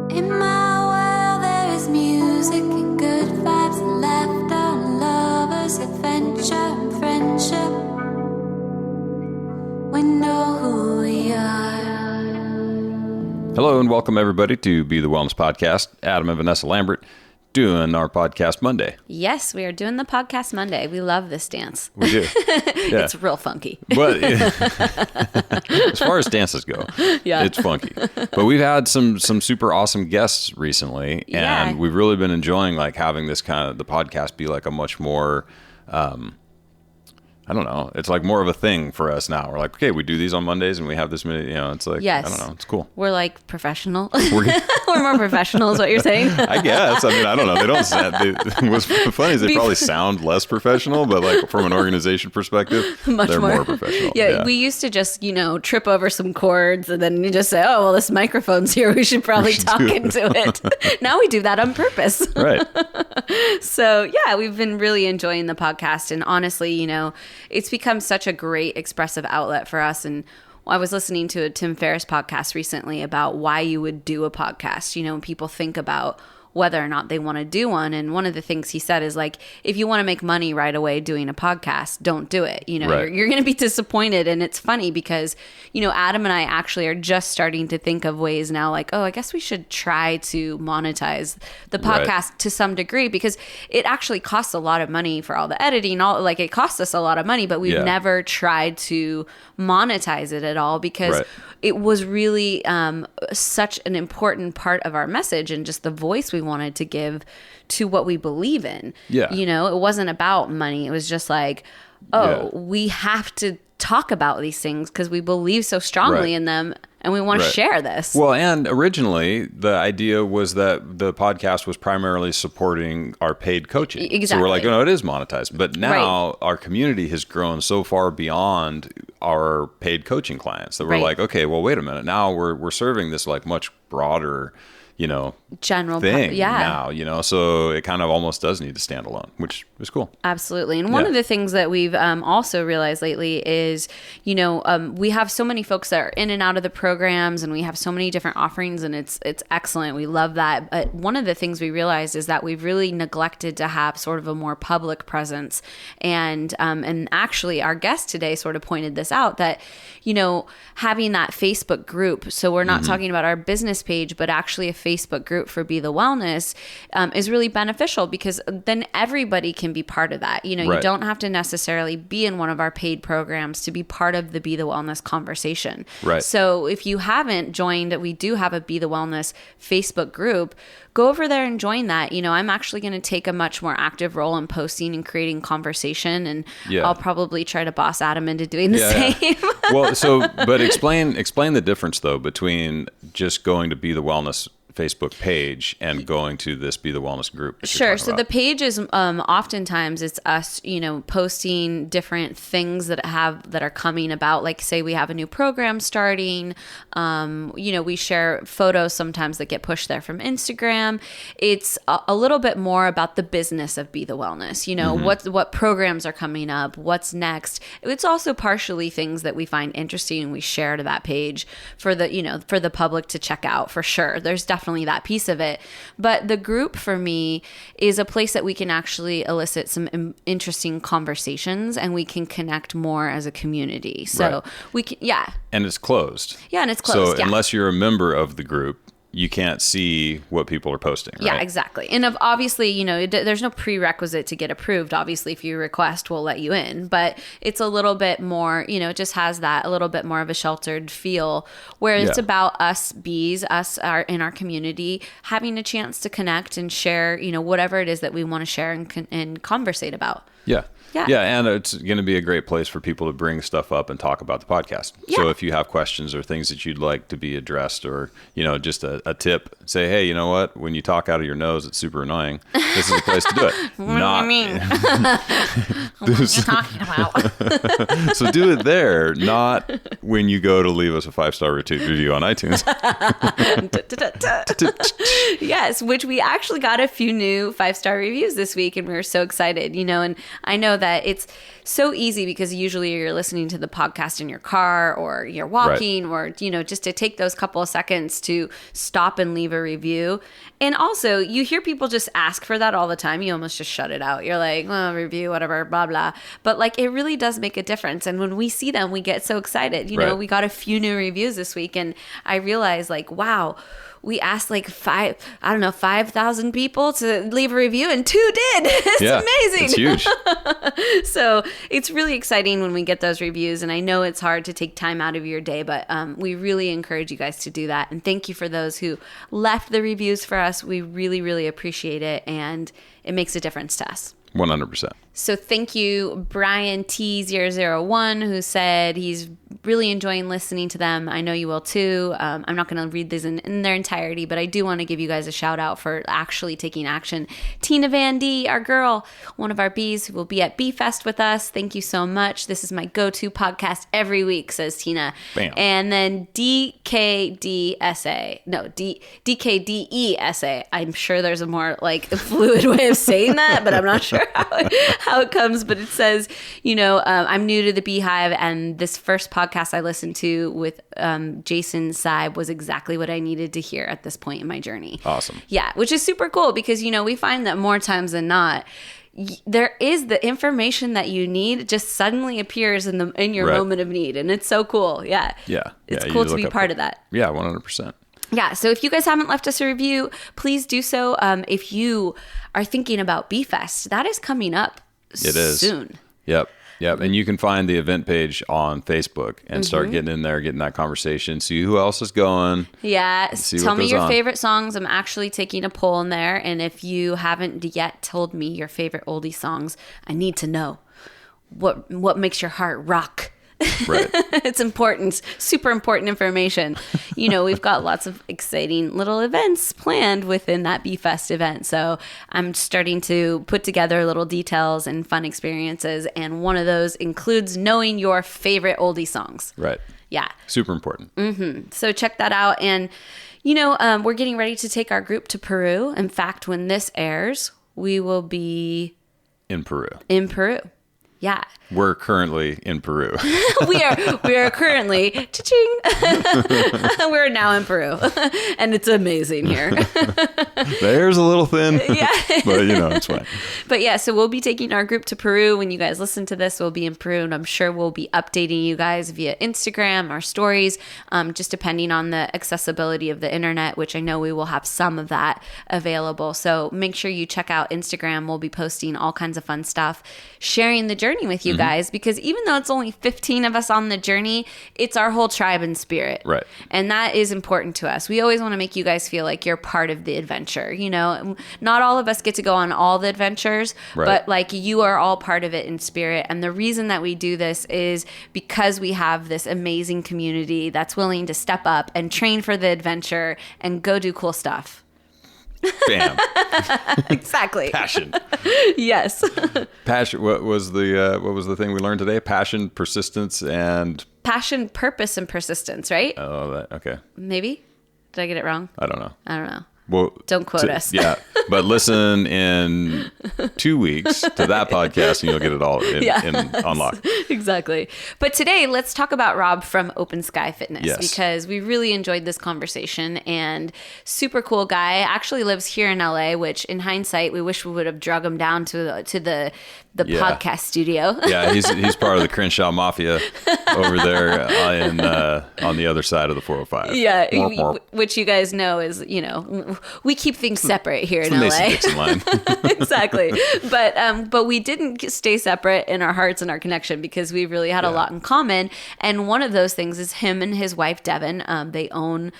In my world there is music and good vibes and laughter and lovers, adventure and friendship. We know who we are. Hello and welcome everybody to Be the Wellness Podcast. Adam and Vanessa Lambert doing our podcast Monday. Yes, we are doing the podcast Monday. We love this dance. We do. Yeah. It's real funky. But as far as dances go, Yeah. It's funky. But we've had some super awesome guests recently, and Yeah. we've really been enjoying like having this kind of the podcast be like a much more I don't know. It's like more of a thing for us now. We're like, okay, we do these on Mondays and we have this many, it's like, Yes. I don't know. It's cool. We're like professional. We're more professional is what you're saying. I guess. I mean, I don't know. They don't sound, what's funny is they probably sound less professional, but like from an organization perspective, they're more professional. Yeah, we used to just, trip over some chords and then you just say, oh, well, this microphone's here. We should probably talk into it. Now we do that on purpose. Right. So, yeah, we've been really enjoying the podcast. And honestly, it's become such a great expressive outlet for us. And I was listening to a Tim Ferriss podcast recently about why you would do a podcast. When people think about whether or not they want to do one. And one of the things he said is like, if you want to make money right away doing a podcast, don't do it. Right. You're going to be disappointed. And it's funny because, Adam and I actually are just starting to think of ways now like, oh, I guess we should try to monetize the podcast to some degree because it actually costs a lot of money for all the editing, it costs us a lot of money, but we've never tried to monetize it at all because it was really such an important part of our message and just the voice we wanted to give to what we believe in. Yeah. It wasn't about money. It was just like, we have to talk about these things because we believe so strongly in them and we want to share this. Well, and originally the idea was that the podcast was primarily supporting our paid coaching. Exactly. So we're like, it is monetized. But now our community has grown so far beyond our paid coaching clients that we're like, okay, well, wait a minute. Now we're serving this like much broader general thing now, so it kind of almost does need to stand alone, which is cool. Absolutely. And one of the things that we've also realized lately is, we have so many folks that are in and out of the programs and we have so many different offerings and it's excellent. We love that. But one of the things we realized is that we've really neglected to have sort of a more public presence. And actually our guest today sort of pointed this out that, having that Facebook group, so we're not talking about our business page, but actually a Facebook group for Be the Wellness is really beneficial because then everybody can be part of that. You don't have to necessarily be in one of our paid programs to be part of the Be the Wellness conversation. Right. So if you haven't joined, we do have a Be the Wellness Facebook group. Go over there and join that. I'm actually going to take a much more active role in posting and creating conversation, and I'll probably try to boss Adam into doing the same. Well, but explain the difference though between just going to Be the Wellness Facebook page and going to this Be the Wellness group. Sure. So the page is oftentimes it's us, posting different things that are coming about. Like say we have a new program starting. We share photos sometimes that get pushed there from Instagram. It's a little bit more about the business of Be the Wellness. What programs are coming up, what's next. It's also partially things that we find interesting and we share to that page for the public to check out for sure. There's definitely that piece of it. But the group for me is a place that we can actually elicit some interesting conversations and we can connect more as a community. So we can, And it's closed. Yeah, and it's closed. So unless you're a member of the group, you can't see what people are posting, right? Yeah, exactly. And obviously, there's no prerequisite to get approved. Obviously, if you request, we'll let you in. But it's a little bit more, it just has that a little bit more of a sheltered feel where it's about us bees, in our community, having a chance to connect and share, whatever it is that we want to share and conversate about. Yeah. And it's going to be a great place for people to bring stuff up and talk about the podcast. Yeah. So if you have questions or things that you'd like to be addressed or, just a tip, say, hey, you know what? When you talk out of your nose, it's super annoying. This is the place to do it. What do you mean? What are you talking about? So do it there, not when you go to leave us a 5-star review on iTunes. Yes, which we actually got a few new 5-star reviews this week and we were so excited, and I know know that it's so easy because usually you're listening to the podcast in your car or you're walking or, just to take those couple of seconds to stop and leave a review. And also you hear people just ask for that all the time. You almost just shut it out. You're like, well, review, whatever, blah, blah. But like, it really does make a difference. And when we see them, we get so excited. You know, we got a few new reviews this week and I realized like, wow, we asked like 5,000 people to leave a review and 2 did. It's amazing. It's huge. So it's really exciting when we get those reviews. And I know it's hard to take time out of your day, but we really encourage you guys to do that. And thank you for those who left the reviews for us. We really, really appreciate it. And it makes a difference to us. 100%. So thank you, Brian T001, who said he's really enjoying listening to them. I know you will too. I'm not going to read these in their entirety, but I do want to give you guys a shout out for actually taking action. Tina Van D, our girl, one of our bees, who will be at Bee Fest with us. Thank you so much. This is my go-to podcast every week, says Tina. Bam. And then DKDESA. I'm sure there's a more like fluid way of saying that, but I'm not sure how it comes. But it says, I'm new to the Beehive, and this first podcast I listened to with Jason Seib was exactly what I needed to hear at this point in my journey. Awesome. Yeah, which is super cool because, we find that more times than not, there is the information that you need just suddenly appears in your moment of need. And it's so cool. Yeah. Yeah. It's cool to be part of that. Yeah, 100%. Yeah. So if you guys haven't left us a review, please do so. If you are thinking about Bee Fest, that is coming up soon. Yep. And you can find the event page on Facebook and start getting in there, getting that conversation, see who else is going. Yeah. Tell me your favorite songs. I'm actually taking a poll in there. And if you haven't yet told me your favorite oldie songs, I need to know what makes your heart rock. Right. It's important, super important information. We've got lots of exciting little events planned within that Bee Fest event. So I'm starting to put together little details and fun experiences. And one of those includes knowing your favorite oldie songs. Right. Yeah. Super important. Mm-hmm. So check that out. And, we're getting ready to take our group to Peru. In fact, when this airs, we will be in Peru. Yeah. We're currently in Peru. we are currently cha-ching. We're now in Peru. And it's amazing here. There's a little thin. Yeah. But it's fine. But yeah, so we'll be taking our group to Peru. When you guys listen to this, we'll be in Peru, and I'm sure we'll be updating you guys via Instagram or stories, just depending on the accessibility of the internet, which I know we will have some of that available. So make sure you check out Instagram. We'll be posting all kinds of fun stuff, sharing the journey with you guys, because even though it's only 15 of us on the journey, it's our whole tribe and spirit. Right. And that is important to us. We always want to make you guys feel like you're part of the adventure. Not all of us get to go on all the adventures, but like you are all part of it in spirit. And the reason that we do this is because we have this amazing community that's willing to step up and train for the adventure and go do cool stuff. Bam. Exactly. Passion. Yes. Passion. What was the thing we learned today? Passion, persistence, and passion, purpose, and persistence. Right? Oh, okay. Maybe. Did I get it wrong? I don't know. Well, don't quote us. Yeah, but listen in 2 weeks to that podcast and you'll get it all in unlock. Exactly. But today, let's talk about Rob from Open Sky Fitness, because we really enjoyed this conversation, and super cool guy. Actually lives here in LA, which in hindsight, we wish we would have drug him down to the podcast studio. Yeah, he's part of the Crenshaw Mafia over there on the other side of the 405. Yeah, which you guys know is, we keep things separate here in LA. Mason-Dixon line. Exactly. But we didn't stay separate in our hearts and our connection because we really had a lot in common. And one of those things is him and his wife, Devin. They own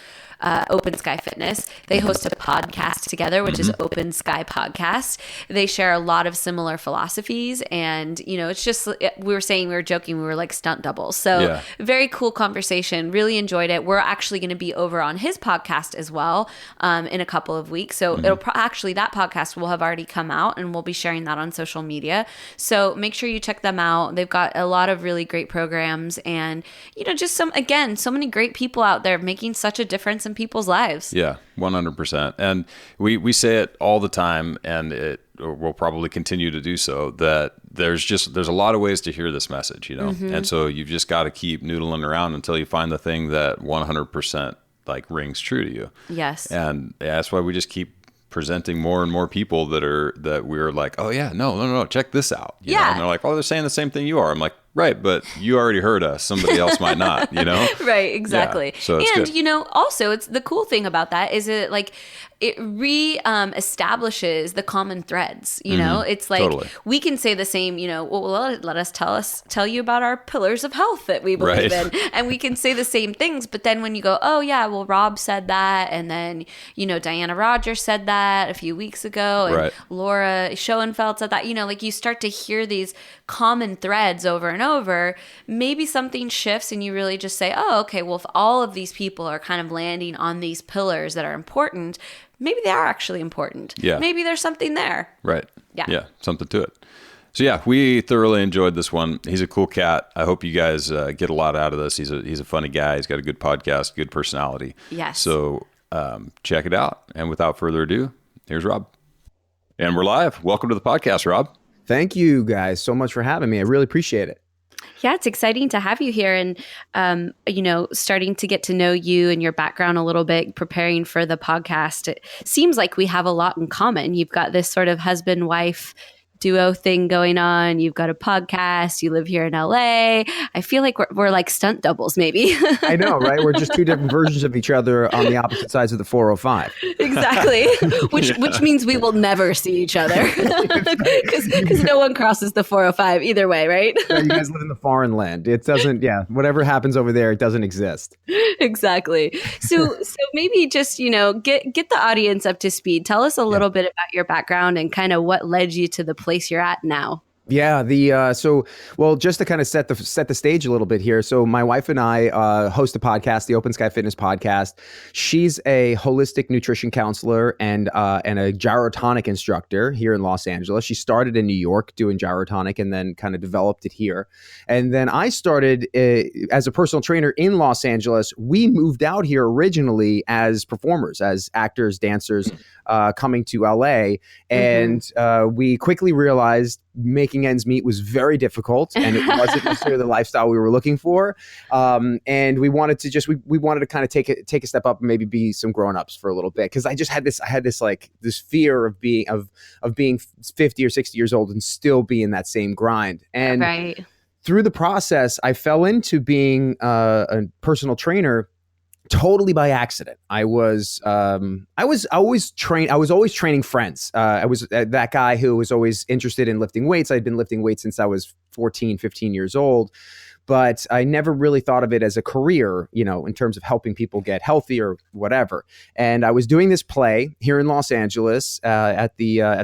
Open Sky Fitness. They host a podcast together, which is Open Sky Podcast. They share a lot of similar philosophies, and it's just, we were joking, we were like stunt doubles. So very cool conversation. Really enjoyed it. We're actually going to be over on his podcast as well in a couple of weeks. So it'll actually, that podcast will have already come out, and we'll be sharing that on social media. So make sure you check them out. They've got a lot of really great programs, and just so many great people out there making such a difference in people's lives. Yeah, 100%. And we say it all the time, and will probably continue to do so, that there's a lot of ways to hear this message, and so you've just got to keep noodling around until you find the thing that 100% like rings true to you. Yes. And that's why we just keep presenting more and more people that we're like, oh yeah, no, check this out. You know? And they're like, oh, they're saying the same thing you are. I'm like, right, but you already heard us. Somebody else might not, Right, exactly. Yeah, so it's good. Also it's the cool thing about that is it establishes the common threads. It's like totally. We can say the same, let us tell you about our pillars of health that we believe in. And we can say the same things, but then when you go, oh yeah, well, Rob said that, and then, Diana Rogers said that a few weeks ago, and Laura Schoenfeld said that, you start to hear these common threads over and over. Maybe something shifts and you really just say, oh, okay, well, if all of these people are kind of landing on these pillars that are important, maybe they are actually important. Yeah. Maybe there's something there. Right. Yeah. Yeah. Something to it. So yeah, we thoroughly enjoyed this one. He's a cool cat. I hope you guys get a lot out of this. He's a funny guy. He's got a good podcast, good personality. Yes. So check it out. And without further ado, here's Rob. And we're live. Welcome to the podcast, Rob. Thank you guys so much for having me. I really appreciate it. Yeah, it's exciting to have you here and, starting to get to know you and your background a little bit, preparing for the podcast. It seems like we have a lot in common. You've got this sort of husband-wife duo thing going on. You've got a podcast. You live here in LA. I feel like we're like stunt doubles, maybe. I know, right? We're just two different versions of each other on the opposite sides of the 405. Exactly. Which means we will never see each other because no one crosses the 405 either way, right? Yeah, you guys live in the foreign land. It doesn't, whatever happens over there, it doesn't exist. Exactly. So maybe just, get the audience up to speed. Tell us a little bit about your background and kind of what led you to the place you're at now. Yeah, just to kind of set the stage a little bit here. So my wife and I host a podcast, the Open Sky Fitness Podcast. She's a holistic nutrition counselor and a gyrotonic instructor here in Los Angeles. She started in New York doing gyrotonic and then kind of developed it here. And then I started as a personal trainer in Los Angeles. We moved out here originally as performers, as actors, dancers, coming to LA. And we quickly realized making ends meet was very difficult and it wasn't necessarily the lifestyle we were looking for. And we wanted to we wanted to kind of take a step up and maybe be some grown-ups for a little bit. Cause I had this fear of being 50 or 60 years old and still be in that same grind. And through the process, I fell into being a personal trainer totally by accident. I was always training friends. I was that guy who was always interested in lifting weights. I'd been lifting weights since I was 14, 15 years old, but I never really thought of it as a career, in terms of helping people get healthy or whatever. And I was doing this play here in Los Angeles at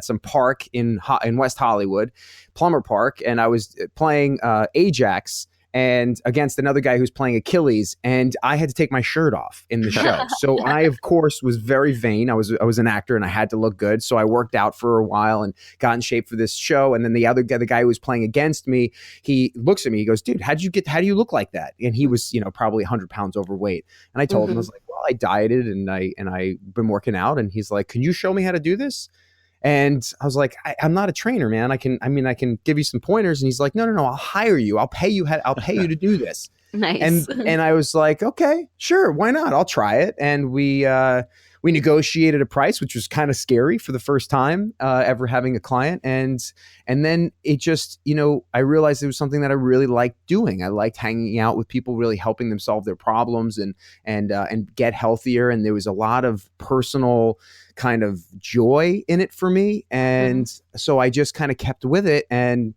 some park in West Hollywood, Plummer Park, and I was playing Ajax and against another guy who's playing Achilles, and I had to take my shirt off in the show. So I, of course, was very vain. I was an actor and I had to look good. So I worked out for a while and got in shape for this show. And then the guy who was playing against me, he looks at me, he goes, dude, how do you look like that? And he was, probably 100 pounds overweight. And I told him, I was like, well, I dieted and I've been working out. And he's like, can you show me how to do this? And I was like, I'm not a trainer, man. I can give you some pointers. And he's like, no, I'll hire you. I'll pay you to do this. Nice. And I was like, okay, sure. Why not? I'll try it. And we negotiated a price, which was kind of scary for the first time ever having a client. And then it just, I realized it was something that I really liked doing. I liked hanging out with people, really helping them solve their problems and get healthier. And there was a lot of personal kind of joy in it for me. And so I just kind of kept with it and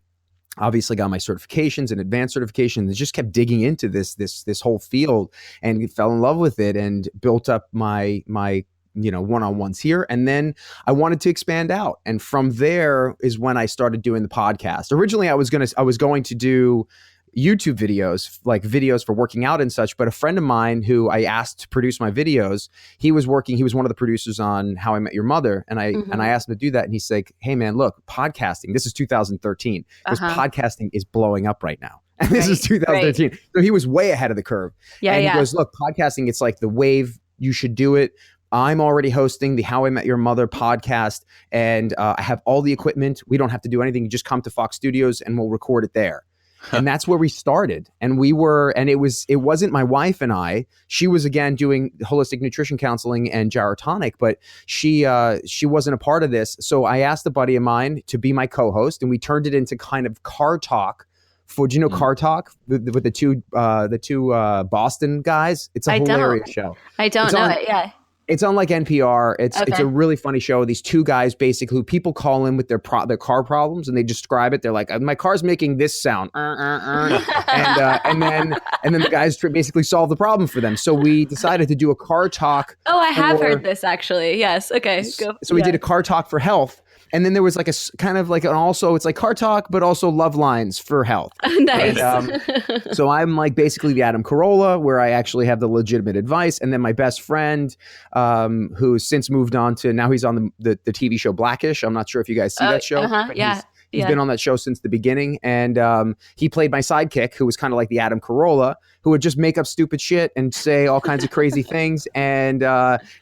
obviously got my certifications and advanced certifications and just kept digging into this whole field and fell in love with it and built up my one-on-ones here. And then I wanted to expand out. And from there is when I started doing the podcast. Originally I was going to do YouTube videos, like videos for working out and such. But a friend of mine who I asked to produce my videos, he was one of the producers on How I Met Your Mother. And I asked him to do that. And he's like, hey man, look, podcasting, this is 2013. Because podcasting is blowing up right now. And this is 2013. So he was way ahead of the curve. He goes, look, podcasting, it's like the wave. You should do it. I'm already hosting the How I Met Your Mother podcast, and I have all the equipment. We don't have to do anything. You just come to Fox Studios and we'll record it there. And that's where we started. And it wasn't my wife and I. She was, again, doing holistic nutrition counseling and gyrotonic, but she wasn't a part of this. So I asked a buddy of mine to be my co-host, and we turned it into kind of car talk. Do you know Car Talk with the two Boston guys? It's a hilarious show. I don't know it. Yeah. It's on like NPR. It's a really funny show. These two guys basically who people call in with their car problems, and they describe it. They're like, my car's making this sound, and then the guys basically solve the problem for them. So we decided to do a car talk. Oh, I have heard this actually. Yes. Okay. Go. So we did a car talk for health. And then there was like a kind of like it's like car talk, but also love lines for health. Nice. And, so I'm like basically the Adam Carolla, where I actually have the legitimate advice. And then my best friend, who's since moved on to, now he's on the TV show Blackish. I'm not sure if you guys see that show. Yeah. He's been on that show since the beginning. And he played my sidekick, who was kind of like the Adam Carolla, who would just make up stupid shit and say all kinds of crazy things. And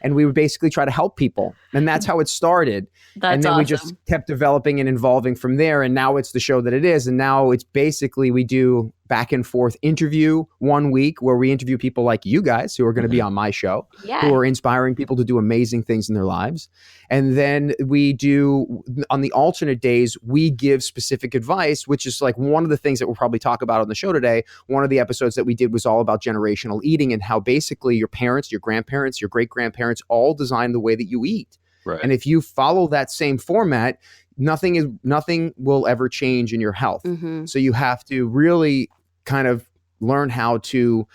we would basically try to help people. And that's how it started. And then we just kept developing and evolving from there. And now it's the show that it is. And now it's basically, we do back and forth interview 1 week where we interview people like you guys who are going to be on my show, who are inspiring people to do amazing things in their lives. And then we do, on the alternate days, we give specific advice, which is like one of the things that we'll probably talk about on the show today. One of the episodes that we did was all about generational eating and how basically your parents, your grandparents, your great-grandparents all design the way that you eat. Right. And if you follow that same format, nothing will ever change in your health. Mm-hmm. So you have to really kind of learn how to,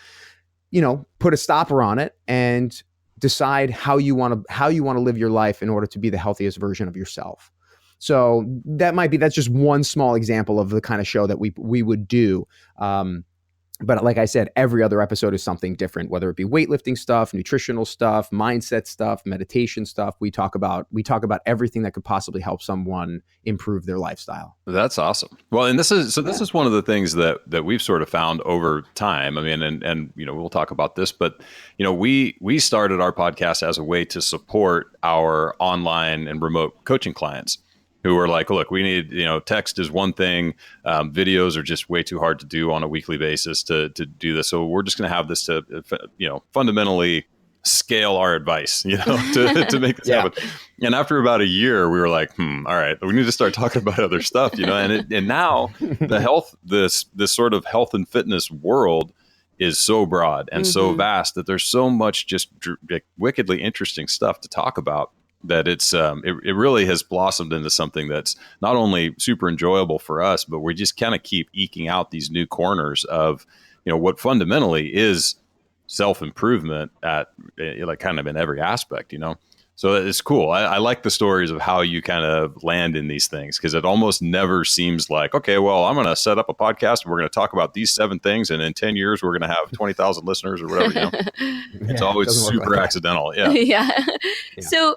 put a stopper on it and decide how you want to live your life in order to be the healthiest version of yourself. So that's just one small example of the kind of show that we would do. But like I said, every other episode is something different, whether it be weightlifting stuff, nutritional stuff, mindset stuff, meditation stuff. We talk about everything that could possibly help someone improve their lifestyle. That's awesome. Well, and this is one of the things that we've sort of found over time. I mean, and we'll talk about this, but we started our podcast as a way to support our online and remote coaching clients, who were like, look, we need, text is one thing. Videos are just way too hard to do on a weekly basis to do this. So we're just going to have this to, fundamentally scale our advice, to make this happen. And after about a year, we were like, all right, we need to start talking about other stuff, and now this sort of health and fitness world is so broad and so vast that there's so much just wickedly interesting stuff to talk about, that it really has blossomed into something that's not only super enjoyable for us, but we just kind of keep eking out these new corners of, what fundamentally is self-improvement at kind of in every aspect, So it's cool. I like the stories of how you kind of land in these things, because it almost never seems like, okay, well, I'm going to set up a podcast and we're going to talk about these 7 things. And in 10 years, we're going to have 20,000 listeners or whatever. It's always super accidental. Yeah. Yeah. So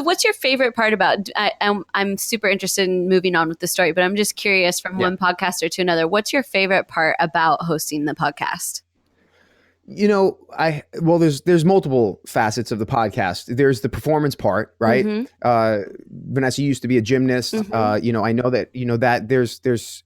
what's your favorite part about, I'm super interested in moving on with the story, but I'm just curious from one podcaster to another, what's your favorite part about hosting the podcast? There's multiple facets of the podcast. There's the performance part, right? Mm-hmm. Vanessa used to be a gymnast. Mm-hmm. I know that there's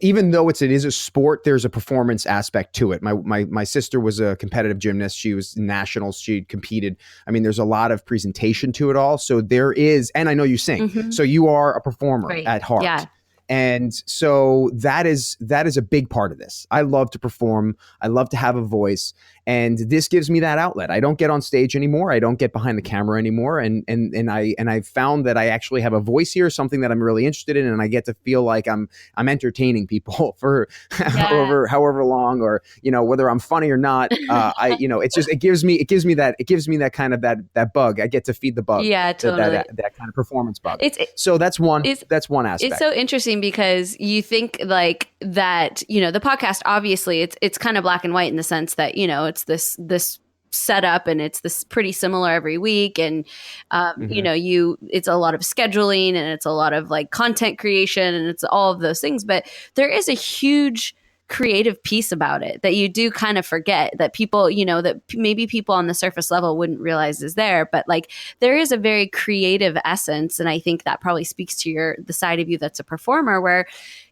even though it is a sport, there's a performance aspect to it. My sister was a competitive gymnast. She was in nationals. She competed. I mean, there's a lot of presentation to it all. So there is, and I know you sing. Mm-hmm. So you are a performer at heart. Yeah. And so that is a big part of this. I love to perform. I love to have a voice. And this gives me that outlet. I don't get on stage anymore. I don't get behind the camera anymore. And I found that I actually have a voice here, something that I'm really interested in, and I get to feel like I'm entertaining people for however long, or whether I'm funny or not. It gives me that kind of that bug. I get to feed the bug. Yeah, totally. That kind of performance bug. So that's one aspect. It's so interesting because you think like that. The podcast, obviously, it's kind of black and white in the sense that it's this setup and it's this pretty similar every week, and it's a lot of scheduling and it's a lot of like content creation and it's all of those things, but there is a huge creative piece about it that you do kind of forget, that people, that maybe people on the surface level wouldn't realize is there, but like there is a very creative essence. And I think that probably speaks to the side of you that's a performer, where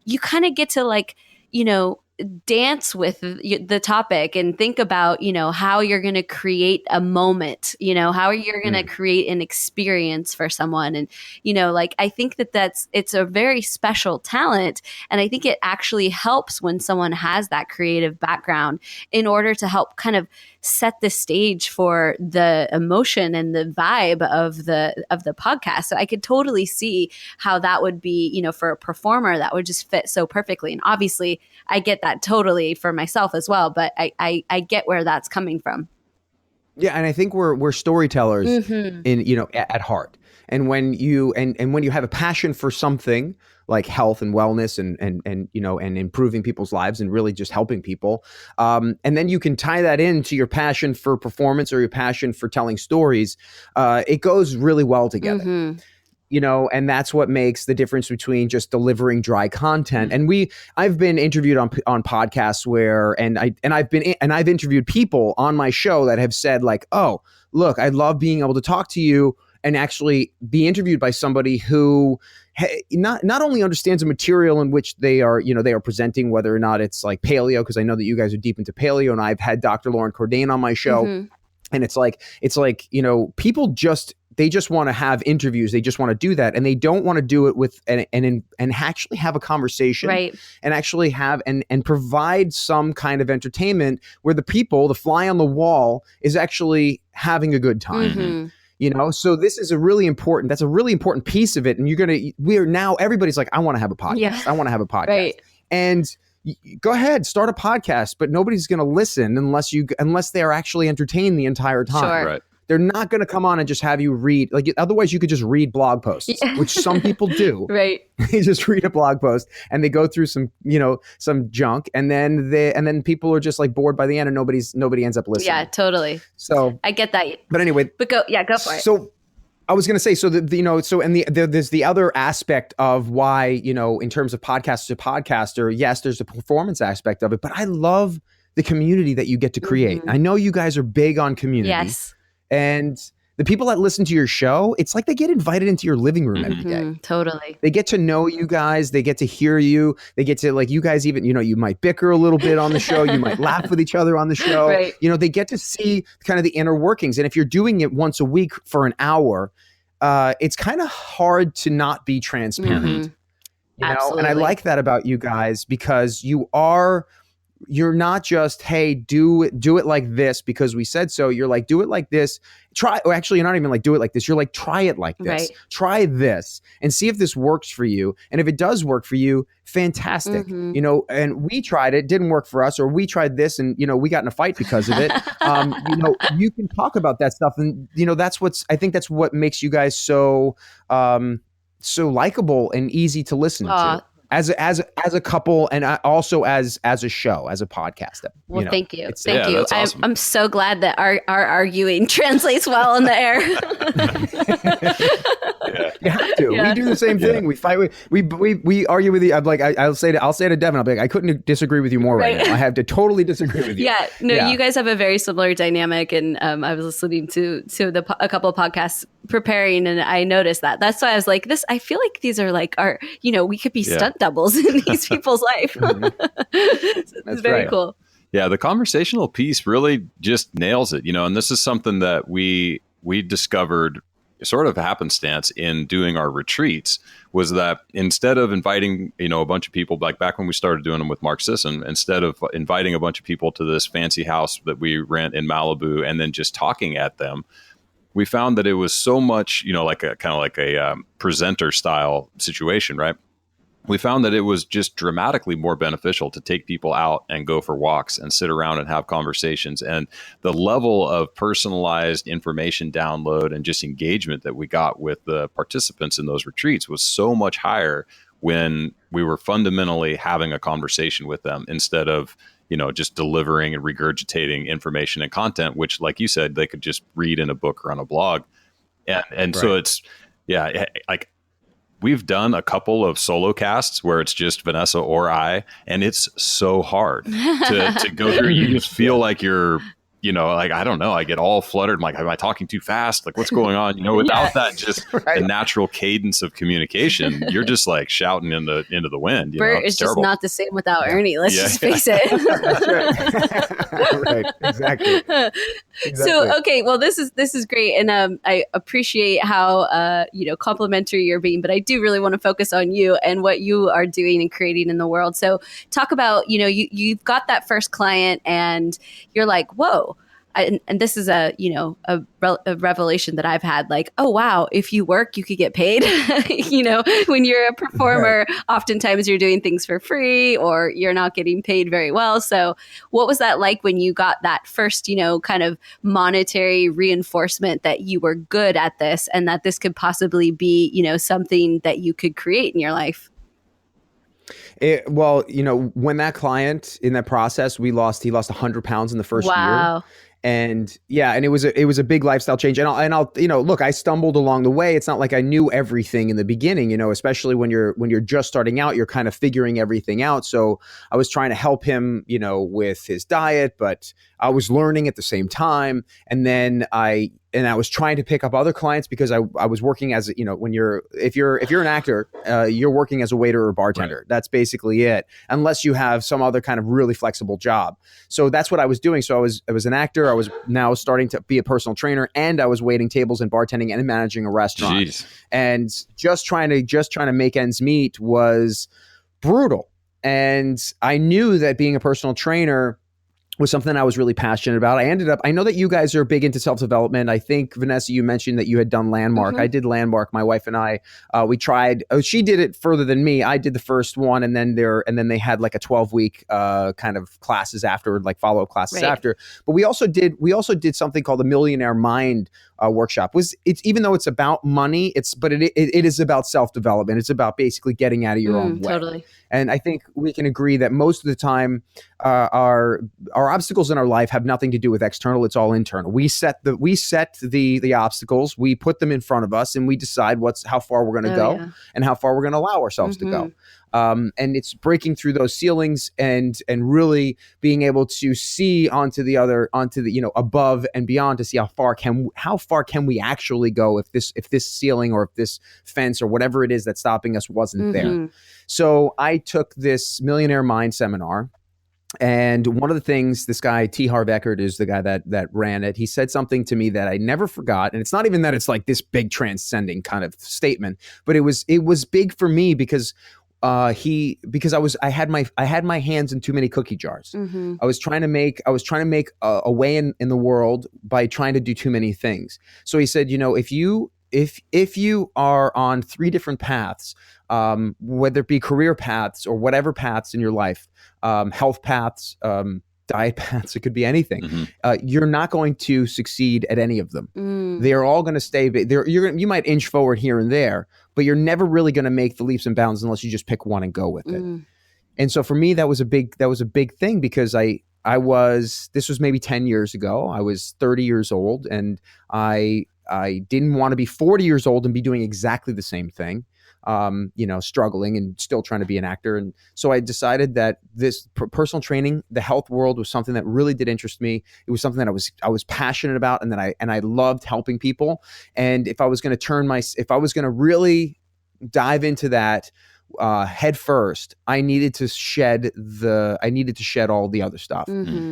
you kind of get to like, dance with the topic and think about, how you're going to create a moment, how you're going to create an experience for someone. And, like, I think it's a very special talent. And I think it actually helps when someone has that creative background in order to help kind of set the stage for the emotion and the vibe of the podcast. So I could totally see how that would be, for a performer, that would just fit so perfectly. And obviously I get that totally for myself as well, but I get where that's coming from. Yeah, and I think we're storytellers in at heart. And when you when you have a passion for something like health and wellness and improving people's lives and really just helping people, and then you can tie that into your passion for performance or your passion for telling stories, it goes really well together. And that's what makes the difference between just delivering dry content. And I've been interviewed on podcasts where, and I've interviewed people on my show that have said like, oh, look, I love being able to talk to you and actually be interviewed by somebody who not only understands the material in which they are presenting, whether or not it's like paleo, because I know that you guys are deep into paleo, and I've had Dr. Lauren Cordain on my show. And it's like, people they just want to have interviews. They just want to do that. And they don't want to do it with and actually have a conversation, right? And actually have and provide some kind of entertainment where the fly on the wall is actually having a good time. So this is a really important piece of it. And everybody's like, I want to have a podcast. Yeah. I want to have a podcast. Right. And go ahead, start a podcast, but nobody's going to listen unless they are actually entertained the entire time. Sure. Right. They're not going to come on and just have you read, like, otherwise you could just read blog posts, which some people do. Right. They just read a blog post and they go through some junk, and then people are just like bored by the end, and nobody ends up listening. Yeah, totally. So I get that. But anyway, go for it. So I was going to say, there's the other aspect of why, in terms of podcaster to podcaster, yes, there's a performance aspect of it, but I love the community that you get to create. I know you guys are big on community. Yes. And the people that listen to your show, it's like they get invited into your living room every day. Totally. They get to know you guys. They get to hear you. They get to, like, you guys even, you might bicker a little bit on the show. You might laugh with each other on the show. Right. They get to see kind of the inner workings. And if you're doing it once a week for an hour, it's kind of hard to not be transparent. Absolutely. And I like that about you guys, because you're not just, hey, do it like this because we said so. You're like, do it like this. Actually, you're not even like, do it like this. You're like, try it like this. Right. Try this and see if this works for you. And if it does work for you, fantastic. And we tried it, didn't work for us, or we tried this and, we got in a fight because of it. You can talk about that stuff. And, I think that's what makes you guys so likable and easy to listen to. As a couple, and also as a show, as a podcast. Well, thank you. Thank you. That's awesome. I'm so glad that our arguing translates well in the air. You have to. Yeah. We do the same thing. We fight. We argue with you. I'm like, I'll say to Devin, I'll be like, I couldn't disagree with you more right now. I have to totally disagree with you. Yeah. No, you guys have a very similar dynamic, and I was listening to a couple of podcasts preparing, and I noticed that. That's why I was like, I feel like these are like our, we could be stunt doubles in these people's life. It's very cool. Yeah, the conversational piece really just nails it, and this is something that we discovered sort of happenstance in doing our retreats, was that instead of inviting, a bunch of people, like back when we started doing them with Mark Sisson, instead of inviting a bunch of people to this fancy house that we rent in Malibu and then just talking at them, we found that it was so much, like a kind of like a presenter style situation, right? We found that it was just dramatically more beneficial to take people out and go for walks and sit around and have conversations. And the level of personalized information download and just engagement that we got with the participants in those retreats was so much higher when we were fundamentally having a conversation with them instead of, just delivering and regurgitating information and content, which, like you said, they could just read in a book or on a blog. And right. So it's, like, we've done a couple of solo casts where it's just Vanessa or I, and it's so hard to go through. You just feel like you're, like, I don't know, I get all fluttered. I'm like, am I talking too fast? Like, what's going on? Without that, just the natural cadence of communication, you're just like shouting into the wind. Bert is just not the same without Ernie. Let's just face it. Right. Exactly. So, okay, well, this is great. And I appreciate how, complimentary you're being, but I do really want to focus on you and what you are doing and creating in the world. So talk about, you've got that first client and you're like, whoa. And this is a revelation that I've had, like, oh, wow, if you work, you could get paid. When you're a performer, oftentimes you're doing things for free or you're not getting paid very well. So what was that like when you got that first, kind of monetary reinforcement that you were good at this and that this could possibly be, something that you could create in your life? When that client in that process, he lost 100 pounds in the first year. And it was a big lifestyle change. And I'll look, I stumbled along the way. It's not like I knew everything in the beginning, especially when you're just starting out, you're kind of figuring everything out. So I was trying to help him, with his diet, but I was learning at the same time. And then I was trying to pick up other clients because I was working as, if you're an actor, you're working as a waiter or bartender. Right. That's basically it, unless you have some other kind of really flexible job. So that's what I was doing. So I was an actor. I was now starting to be a personal trainer, and I was waiting tables and bartending and managing a restaurant. Jeez. And just trying to make ends meet was brutal. And I knew that being a personal trainer was something I was really passionate about. I know that you guys are big into self-development. I think, Vanessa, you mentioned that you had done Landmark. I did Landmark. My wife and I, we tried. She did it further than me. I did the first one, and then they had like a 12-week kind of classes after, like follow-up classes after. But we also did something called the Millionaire Mind workshop. It's even though it's about money, it is about self-development. It's about basically getting out of your own way. Totally. And I think we can agree that most of the time, our obstacles in our life have nothing to do with external. It's all internal. We set the obstacles, we put them in front of us, and we decide how far we're going to go and how far we're going to allow ourselves to go. And it's breaking through those ceilings and really being able to see onto the above and beyond to see how far can we actually go if this ceiling or if this fence or whatever it is that's stopping us wasn't there. So I took this Millionaire Mind seminar. And one of the things, this guy, T. Harv Eckert, is the guy that ran it. He said something to me that I never forgot. And it's not even that it's like this big transcending kind of statement, but it was big for me because I had my hands in too many cookie jars. I was trying to make a way in the world by trying to do too many things. So he said, if you are on 3 different paths, whether it be career paths or whatever paths in your life, health paths, diet paths, it could be anything. You're not going to succeed at any of them. They're all going to stay. You might inch forward here and there, but you're never really going to make the leaps and bounds unless you just pick one and go with it. And so for me, that was a big thing because this was maybe 10 years ago. I was 30 years old, and I didn't want to be 40 years old and be doing exactly the same thing. Struggling and still trying to be an actor. And so I decided that this personal training, the health world, was something that really did interest me. It was something that I was passionate about, and that I loved helping people. And if I was going to really dive into that head first, I needed to shed all the other stuff.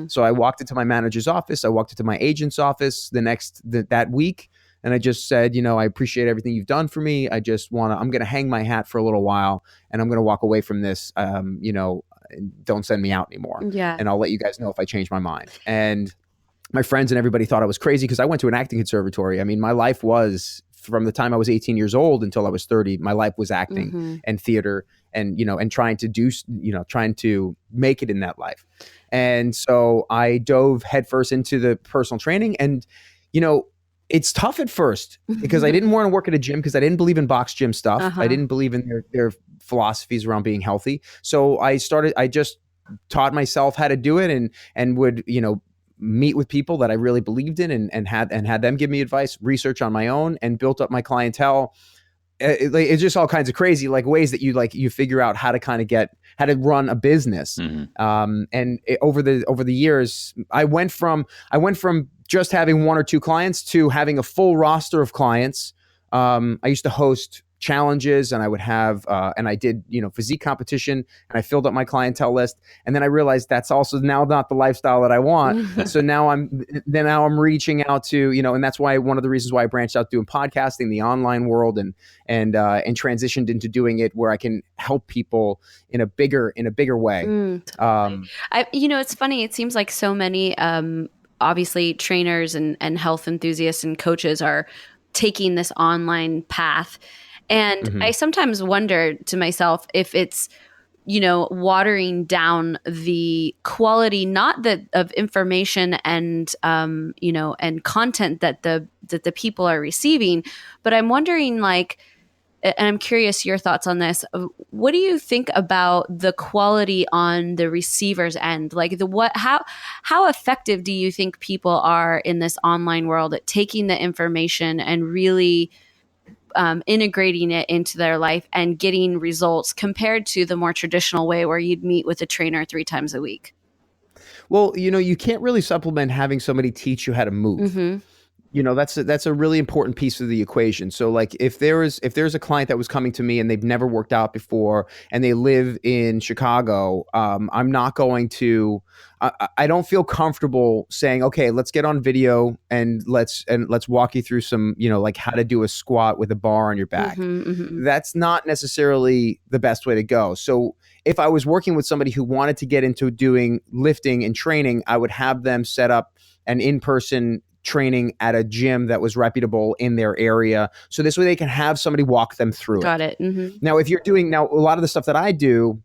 So I walked into my manager's office. I walked into my agent's office that week. And I just said, I appreciate everything you've done for me. I'm going to hang my hat for a little while, and I'm going to walk away from this. Don't send me out anymore. Yeah. And I'll let you guys know if I change my mind. And my friends and everybody thought I was crazy because I went to an acting conservatory. I mean, my life was, from the time I was 18 years old until I was 30, my life was acting and theater and trying to make it in that life. And so I dove headfirst into the personal training, and, it's tough at first because I didn't want to work at a gym because I didn't believe in box gym stuff. I didn't believe in their philosophies around being healthy. So I just taught myself how to do it and would, meet with people that I really believed in and had them give me advice, research on my own, and built up my clientele it's just all kinds of crazy like ways that you figure out how to kind of how to run a business. Over the years, I went from just having one or two clients to having a full roster of clients. I used to host challenges, and I would have and I did physique competition, and I filled up my clientele list, and then I realized that's also now not the lifestyle that I want. So now I'm reaching out to and that's why one of the reasons why I branched out doing podcasting, the online world, and transitioned into doing it where I can help people in a bigger way. Totally. It's funny, it seems like so many obviously trainers and health enthusiasts and coaches are taking this online path. And I sometimes wonder to myself if it's, watering down the quality, not of information and, and content that the people are receiving, but I'm wondering and I'm curious your thoughts on this. What do you think about the quality on the receiver's end? How effective do you think people are in this online world at taking the information and really integrating it into their life and getting results compared to the more traditional way where you'd meet with a trainer 3 times a week? Well, you can't really supplement having somebody teach you how to move. That's a really important piece of the equation. So like if there's a client that was coming to me and they've never worked out before and they live in Chicago, I'm not going to I don't feel comfortable saying, okay, let's get on video and let's walk you through some, like how to do a squat with a bar on your back. That's not necessarily the best way to go. So if I was working with somebody who wanted to get into doing lifting and training, I would have them set up an in-person training at a gym that was reputable in their area. So this way they can have somebody walk them through Got it. Now, if you're doing a lot of the stuff that I do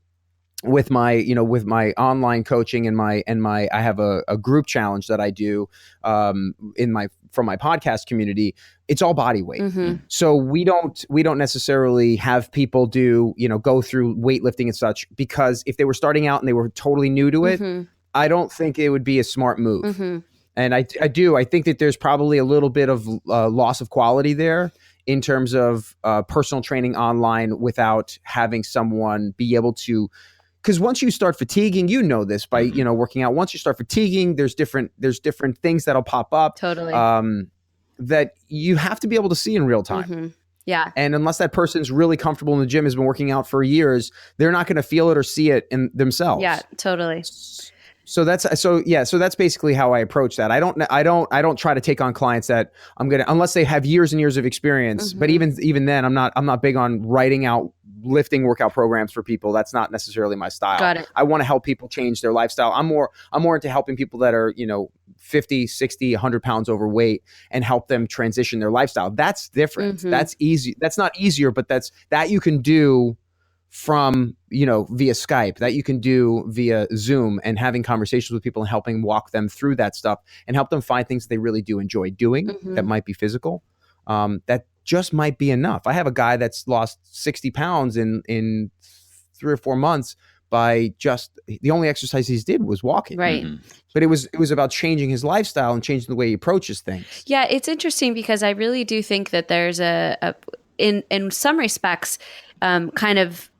with my online coaching and I have a group challenge that I do from my podcast community, it's all body weight. So we don't necessarily have people do, go through weightlifting and such, because if they were starting out and they were totally new to it, I don't think it would be a smart move. And I think that there's probably a little bit of loss of quality there in terms of personal training online without having someone be able to, because once you start fatiguing, this by, working out, once you start fatiguing, there's different things that'll pop up. Totally. That you have to be able to see in real time. Yeah. And unless that person's really comfortable in the gym, has been working out for years, they're not going to feel it or see it in themselves. Yeah, totally. So that's basically how I approach that. I don't try to take on clients that unless they have years and years of experience. But even then, I'm not big on writing out lifting workout programs for people. That's not necessarily my style. Got it. I want to help people change their lifestyle. I'm more into helping people that are 50, 60, 100 pounds overweight and help them transition their lifestyle. That's different. That's easy. That's not easier, but that you can do from, via Skype, that you can do via Zoom, and having conversations with people and helping walk them through that stuff and help them find things they really do enjoy doing that might be physical. That just might be enough. I have a guy that's lost 60 pounds in 3 or 4 months by just the only exercise he did was walking. Right. But it was about changing his lifestyle and changing the way he approaches things. Yeah, it's interesting because I really do think that there's in some respects, kind of,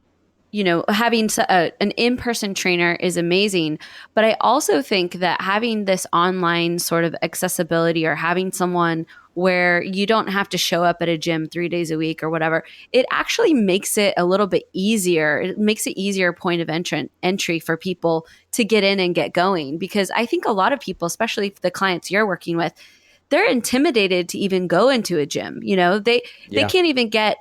having an in-person trainer is amazing. But I also think that having this online sort of accessibility, or having someone where you don't have to show up at a gym 3 days a week or whatever, it actually makes it a little bit easier. It makes it easier point of entry for people to get in and get going. Because I think a lot of people, especially the clients you're working with, they're intimidated to even go into a gym. They can't even get,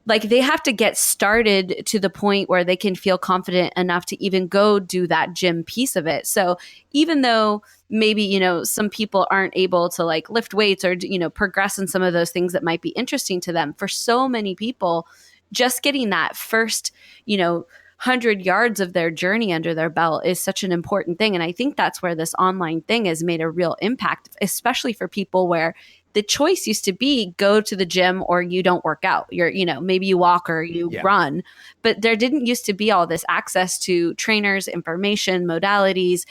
they have to get started to the point where they can feel confident enough to even go do that gym piece of it. So even though maybe, some people aren't able to lift weights or, progress in some of those things that might be interesting to them, for so many people, just getting that first, 100 yards of their journey under their belt is such an important thing. And I think that's where this online thing has made a real impact, especially for people where the choice used to be go to the gym or you don't work out. Maybe you walk or you run, but there didn't used to be all this access to trainers, information, modalities,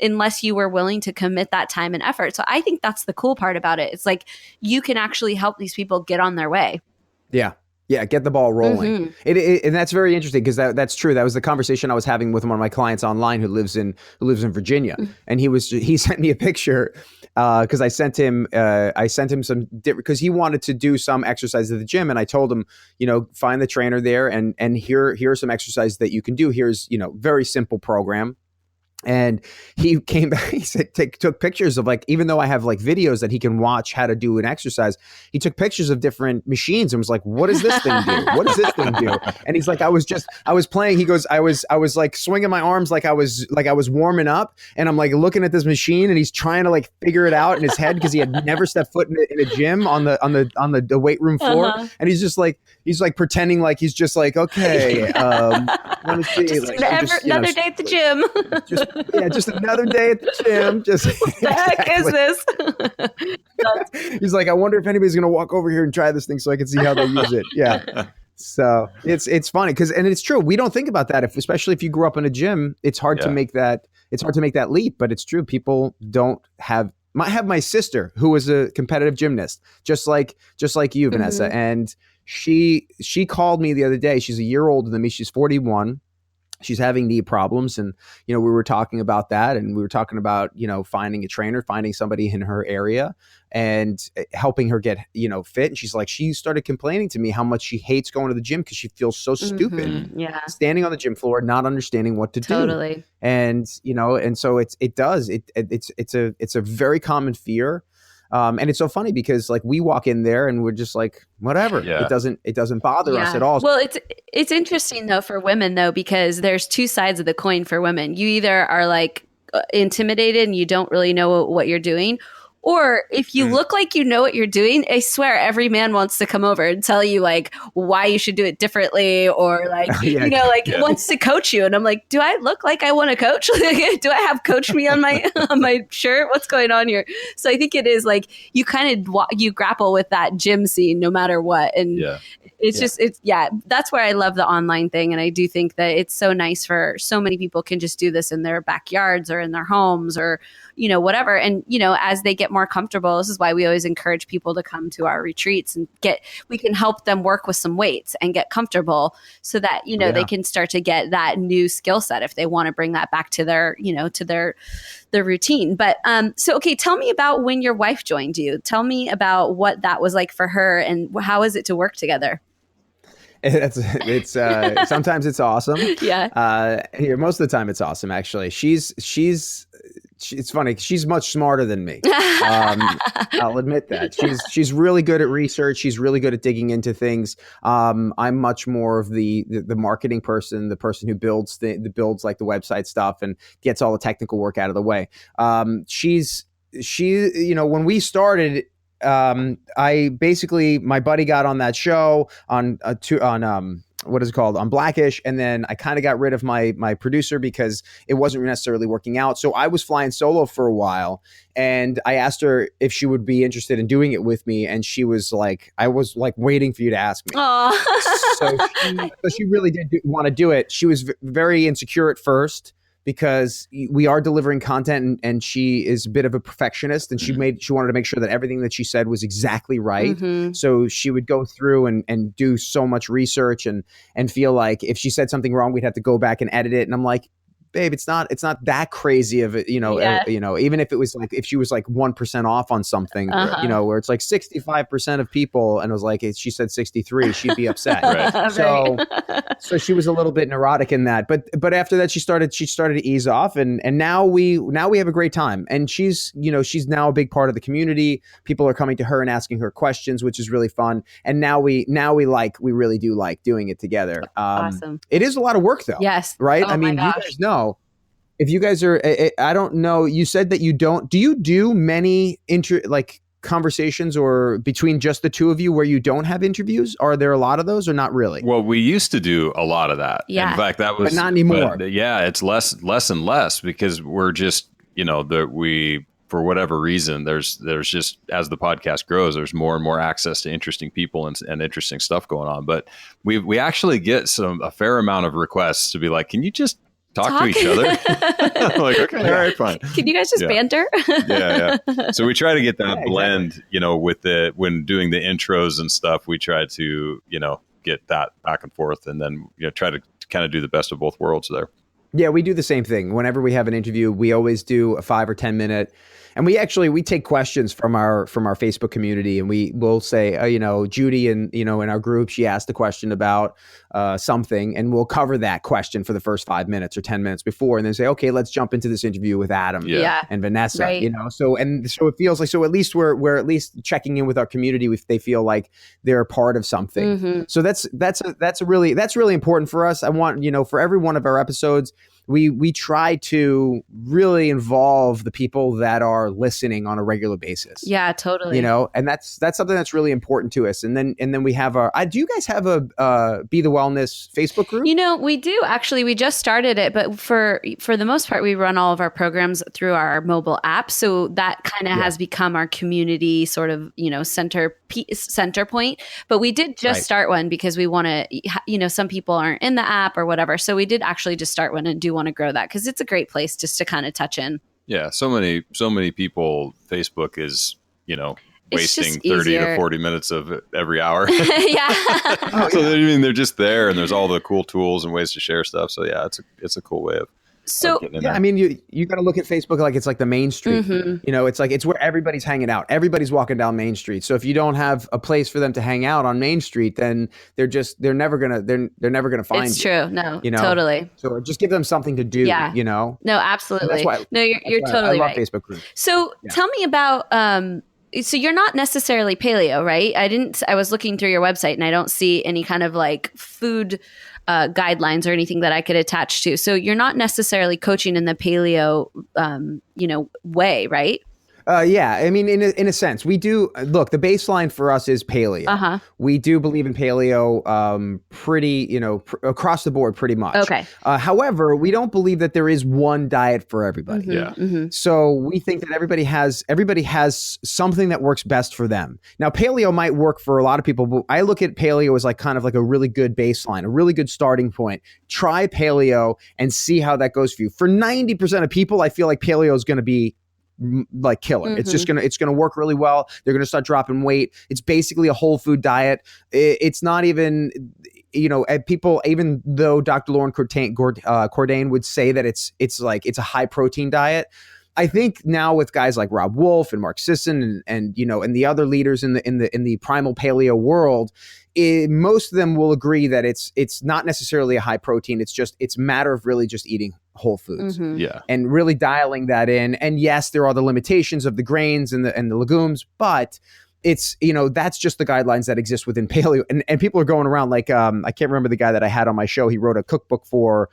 unless you were willing to commit that time and effort. So I think that's the cool part about it. It's you can actually help these people get on their way. Yeah. Yeah, get the ball rolling. And that's very interesting because that's true. That was the conversation I was having with one of my clients online who lives in Virginia, and he sent me a picture because I sent him some because he wanted to do some exercise at the gym, and I told him, find the trainer there, and here are some exercises that you can do. Here's very simple program. And he came back, he said, took pictures of, like, even though I have like videos that he can watch how to do an exercise, he took pictures of different machines and was like, what does this thing do? What does this thing do? And he's like, I was playing. He goes, I was like swinging my arms like I was warming up, and I'm like looking at this machine, and he's trying to like figure it out in his head because he had never stepped foot in a gym on the weight room floor. And he's like pretending like he's just like, okay, let me see. Just like, another day at the gym. Just another day at the gym. Just what the heck is this? He's like, I wonder if anybody's gonna walk over here and try this thing so I can see how they use it. Yeah. So it's funny and it's true. We don't think about that. Especially if you grew up in a gym, it's hard to make that. It's hard to make that leap. But it's true. People don't have. I have my sister who was a competitive gymnast, just like you, Vanessa, and she called me the other day. She's a year older than me. She's 41. She's having knee problems. And, we were talking about that, and we were talking about, finding a trainer, finding somebody in her area and helping her get, fit. And she's like, she started complaining to me how much she hates going to the gym because she feels so stupid standing on the gym floor, not understanding what to do. Totally. And, and so it's a very common fear. And it's so funny because like we walk in there and we're just like, whatever. Yeah. It doesn't bother us at all. Well, it's interesting though for women though, because there's two sides of the coin for women. You either are like intimidated and you don't really know what you're doing, or if you look like you know what you're doing, I swear every man wants to come over and tell you like why you should do it differently, or like, wants to coach you. And I'm like, do I look like I want to coach? Do I have coach me on my shirt? What's going on here? So I think it is like you kind of you grapple with that gym scene no matter what. And that's where I love the online thing. And I do think that it's so nice for so many people can just do this in their backyards or in their homes or, whatever. And, as they get more comfortable, this is why we always encourage people to come to our retreats and we can help them work with some weights and get comfortable so that, they can start to get that new skill set if they want to bring that back to their, to their routine. But, okay, tell me about when your wife joined you. Tell me about what that was like for her and how is it to work together? It's sometimes it's awesome. Yeah. Most of the time it's awesome. Actually, it's funny. She's much smarter than me. I'll admit that. She's really good at research. She's really good at digging into things. I'm much more of the marketing person, the person who builds like the website stuff and gets all the technical work out of the way. When we started, my buddy got on that show on what is it called, on Blackish, and then I kind of got rid of my producer because it wasn't necessarily working out. So I was flying solo for a while, and I asked her if she would be interested in doing it with me, and she was like, I was like waiting for you to ask me. So she really did want to do it. She was very insecure at first, because we are delivering content and she is a bit of a perfectionist, and she wanted to make sure that everything that she said was exactly right. So she would go through and do so much research and feel like if she said something wrong, we'd have to go back and edit it. And I'm like, babe, it's not that crazy of it, even if it was like, if she was like 1% off on something, where it's like 65% of people, and it was like, if she said 63, she'd be upset. Right. So she was a little bit neurotic in that, but after that, she started to ease off, and now we have a great time. And she's now a big part of the community. People are coming to her and asking her questions, which is really fun. And now we really do like doing it together. Awesome. It is a lot of work though. Yes. Right. Oh, you guys know. If you guys are, I don't know, you said that you don't, do you do many conversations or between just the two of you where you don't have interviews? Are there a lot of those or not really? Well, we used to do a lot of that. Yeah. In fact, that was, but not anymore. It's less and less because we're just, for whatever reason, there's just, as the podcast grows, there's more and more access to interesting people and interesting stuff going on. But we actually get a fair amount of requests to be like, can you just talk to each other? I'm like, okay, all right, fine. Can you guys just banter? Yeah. So we try to get that blend, with when doing the intros and stuff, we try to, get that back and forth, and then try to kind of do the best of both worlds there. Yeah, we do the same thing. Whenever we have an interview, we always do a 5 or 10 minute, and we take questions from our Facebook community, and we will say, Judy, and in our group, she asked a question about something, and we'll cover that question for the first 5 minutes or 10 minutes before, and then say, okay, let's jump into this interview with Adam and Vanessa. Right. So it feels like, so at least we're at least checking in with our community if they feel like they're a part of something. Mm-hmm. So that's really important for us. I want for every one of our episodes, we try to really involve the people that are listening on a regular basis. Yeah, totally. And that's something that's really important to us. And then we have do you guys have a Be the Wellness Facebook group? We do actually. We just started it, but for the most part, we run all of our programs through our mobile app. So that kind of has become our community sort of center point. But we did just start one because we want to. Some people aren't in the app or whatever. So we did actually just start one and do want to grow that because it's a great place just to kind of touch in. Yeah, so many people. Facebook is wasting 30 easier. to 40 minutes of it every hour. Yeah. So they're just there, and there's all the cool tools and ways to share stuff. So yeah, it's a cool way of. So yeah, I mean, you got to look at Facebook like it's like the main street. Mm-hmm. It's like it's where everybody's hanging out. Everybody's walking down Main Street. So if you don't have a place for them to hang out on Main Street, then they're never gonna find you. It's true. No, totally. So just give them something to do. Yeah. No, absolutely. You're totally right. I love Facebook groups. So tell me about. So you're not necessarily paleo, right? I was looking through your website and I don't see any kind of like food guidelines or anything that I could attach to. So you're not necessarily coaching in the paleo, way, right? Yeah, I mean, in a sense, we do. Look, the baseline for us is paleo. Uh-huh. We do believe in paleo, across the board, pretty much. Okay. However, we don't believe that there is one diet for everybody. Mm-hmm, yeah. Mm-hmm. So we think that everybody has something that works best for them. Now, paleo might work for a lot of people, but I look at paleo as like kind of like a really good baseline, a really good starting point. Try paleo and see how that goes for you. For 90% of people, I feel like paleo is going to be like killer. Mm-hmm. It's gonna work really well. They're gonna start dropping weight. It's basically a whole food diet. It's not even, people, even though Dr. Lauren Cordain would say that it's a high protein diet. I think now with guys like Rob Wolf and Mark Sisson and the other leaders in the primal paleo world, most of them will agree that it's not necessarily a high protein. It's a matter of really just eating whole foods, and really dialing that in. And yes, there are the limitations of the grains and the legumes, but it's that's just the guidelines that exist within paleo. And people are going around like I can't remember the guy that I had on my show. He wrote a cookbook for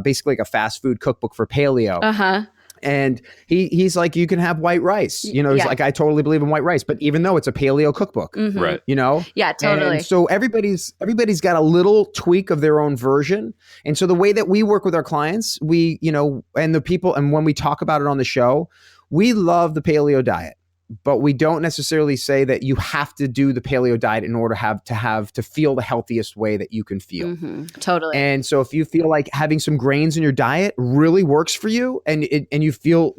basically like a fast food cookbook for paleo. And he's like, you can have white rice. He's like, I totally believe in white rice, but even though it's a paleo cookbook, right? Yeah, totally. And so everybody's got a little tweak of their own version. And so the way that we work with our clients, we, and the people, and when we talk about it on the show, we love the paleo diet, but we don't necessarily say that you have to do the paleo diet in order to feel the healthiest way that you can feel. Mm-hmm. Totally. And so if you feel like having some grains in your diet really works for you, and you feel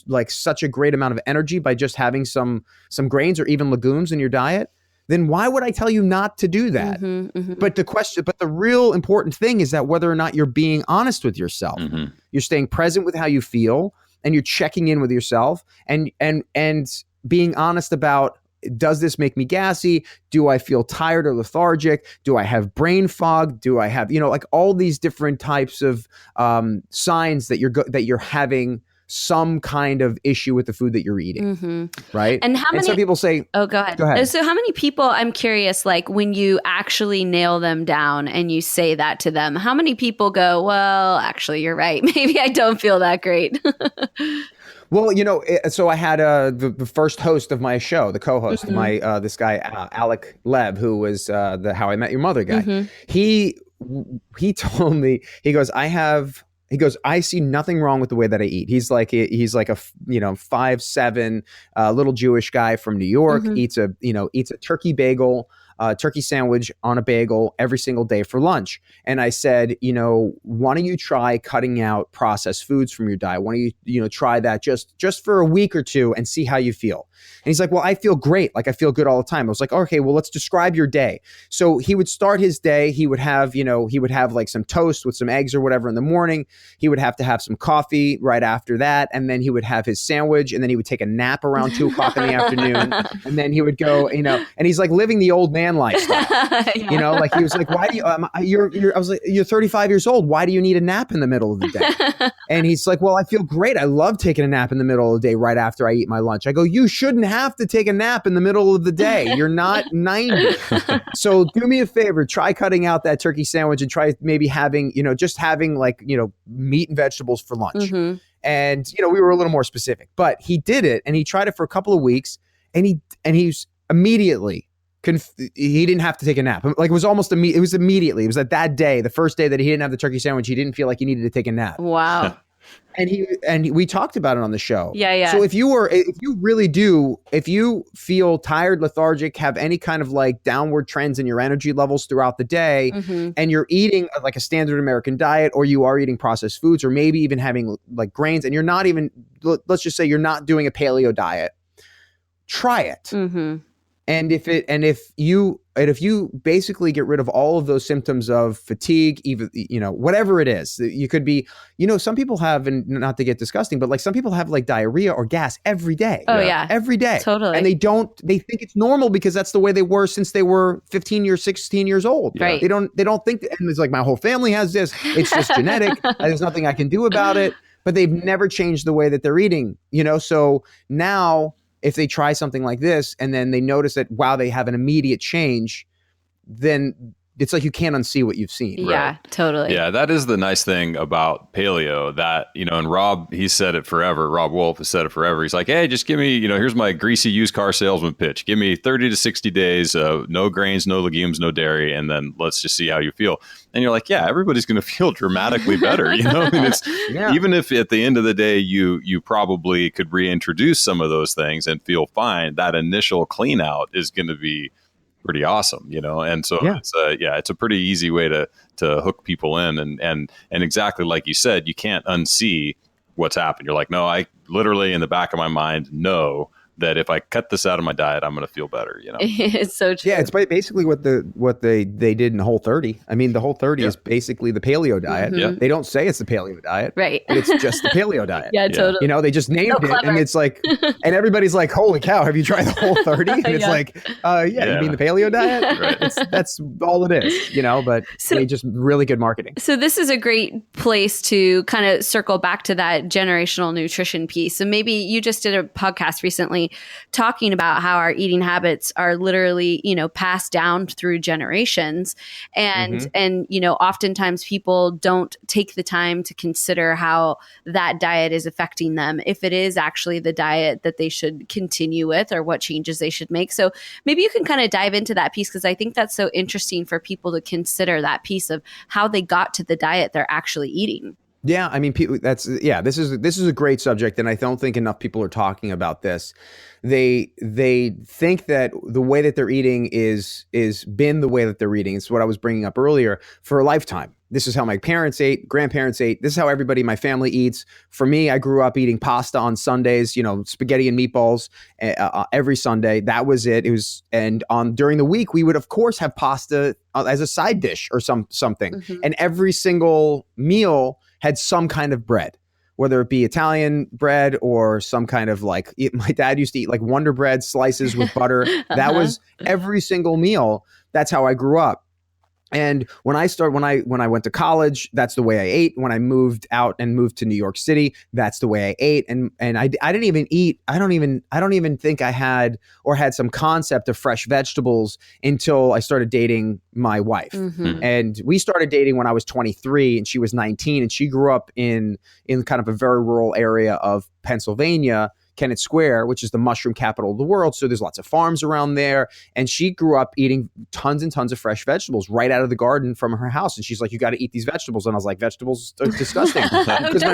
like such a great amount of energy by just having some grains or even legumes in your diet, then why would I tell you not to do that? Mm-hmm, mm-hmm. But the real important thing is that whether or not you're being honest with yourself, you're staying present with how you feel, and you're checking in with yourself and being honest about, does this make me gassy? Do I feel tired or lethargic? Do I have brain fog? Do I have, like all these different types of signs that you're having some kind of issue with the food that you're eating, right? And some people say, "Oh, go ahead." So, how many people? I'm curious. Like when you actually nail them down and you say that to them, how many people go, "Well, actually, you're right. Maybe I don't feel that great." Well, so I had the first host of my show, the co-host, my this guy Alec Lev, who was the How I Met Your Mother guy. He told me, he goes, I see nothing wrong with the way that I eat. He's like a 5'7" little Jewish guy from New York, eats a turkey bagel turkey sandwich on a bagel every single day for lunch. And I said, why don't you try cutting out processed foods from your diet? Why don't you, try that just for a week or two and see how you feel? And he's like, well, I feel great. Like I feel good all the time. I was like, okay, well, let's describe your day. So he would start his day. He would have like some toast with some eggs or whatever in the morning. He would have to have some coffee right after that. And then he would have his sandwich, and then he would take a nap around 2:00 in the afternoon. And then he would go, and he's like living the old man lifestyle, like he was like, why do you, I was like, you're 35 years old. Why do you need a nap in the middle of the day? And he's like, well, I feel great. I love taking a nap in the middle of the day right after I eat my lunch. I go, you shouldn't have to take a nap in the middle of the day. You're not 90. So do me a favor, try cutting out that turkey sandwich and try maybe having, just having like, meat and vegetables for lunch. Mm-hmm. And, we were a little more specific, but he did it and he tried it for a couple of weeks and he's immediately, he didn't have to take a nap. Like it was almost immediate. It was immediately. It was that day, the first day that he didn't have the turkey sandwich, he didn't feel like he needed to take a nap. Wow. And we talked about it on the show. Yeah. So if you feel tired, lethargic, have any kind of like downward trends in your energy levels throughout the day, Mm-hmm. and you're eating like a standard American diet, or you are eating processed foods, or maybe even having like grains, and you're not even, let's just say you're not doing a paleo diet, try it. Mm-hmm. And if you basically get rid of all of those symptoms of fatigue, even, whatever it is, you could be, some people have, and not to get disgusting, but like some people have like diarrhea or gas every day. Oh yeah. Every day. Totally. And they think it's normal because that's the way they were since they were 15 years, 16 years old. Right. They don't think that, and it's like, my whole family has this. It's just genetic. There's nothing I can do about it. But they've never changed the way that they're eating, so now, if they try something like this and then they notice that, wow, they have an immediate change, then it's like you can't unsee what you've seen. Yeah, Right. totally. Yeah, that is the nice thing about paleo that, and Rob, he said it forever. Rob Wolf has said it forever. He's like, hey, just give me, here's my greasy used car salesman pitch. Give me 30 to 60 days, no grains, no legumes, no dairy, and then let's just see how you feel. And you're like, yeah, everybody's going to feel dramatically better. I mean, it's even if at the end of the day, you probably could reintroduce some of those things and feel fine, that initial clean out is going to be pretty awesome, and so it's a pretty easy way to hook people in, and exactly like you said, you can't unsee what's happened. You're like, no, I literally in the back of my mind know that if I cut this out of my diet, I'm going to feel better. It's so true. Yeah, it's basically what they did in Whole30. I mean, the Whole30 is basically the paleo diet. Mm-hmm. Yeah. They don't say it's the paleo diet, Right. but it's just the paleo diet. Yeah, totally. They just named it, clever. and it's like, and everybody's like, "Holy cow, have you tried the Whole30?" And it's Yeah. like, you mean the paleo diet?" Right. That's all it is, But they just really good marketing. So this is a great place to kind of circle back to that generational nutrition piece. So maybe you just did a podcast recently talking about how our eating habits are literally, passed down through generations. And, oftentimes people don't take the time to consider how that diet is affecting them, if it is actually the diet that they should continue with or what changes they should make. So maybe you can kind of dive into that piece, because I think that's so interesting for people to consider that piece of how they got to the diet they're actually eating. Yeah, I mean, people. This is a great subject, and I don't think enough people are talking about this. They think that the way that they're eating is been the way that they're eating. It's what I was bringing up earlier, for a lifetime. This is how my parents ate, grandparents ate. This is how everybody in my family eats. For me, I grew up eating pasta on Sundays, spaghetti and meatballs every Sunday. That was it. It was, and during the week, we would of course have pasta as a side dish or something. Mm-hmm. And every single meal had some kind of bread, whether it be Italian bread or some kind of my dad used to eat like Wonder Bread slices with butter. That was every single meal. That's how I grew up. And when I went to college, that's the way I ate. When I moved out and moved to New York City, that's the way I ate. And I didn't even eat. I don't even think I had some concept of fresh vegetables until I started dating my wife. Mm-hmm. And we started dating when I was 23 and she was 19, and she grew up in kind of a very rural area of Pennsylvania, Kennett Square, which is the mushroom capital of the world. So there's lots of farms around there. And she grew up eating tons and tons of fresh vegetables right out of the garden from her house. And she's like, you got to eat these vegetables. And I was like, vegetables are disgusting. Because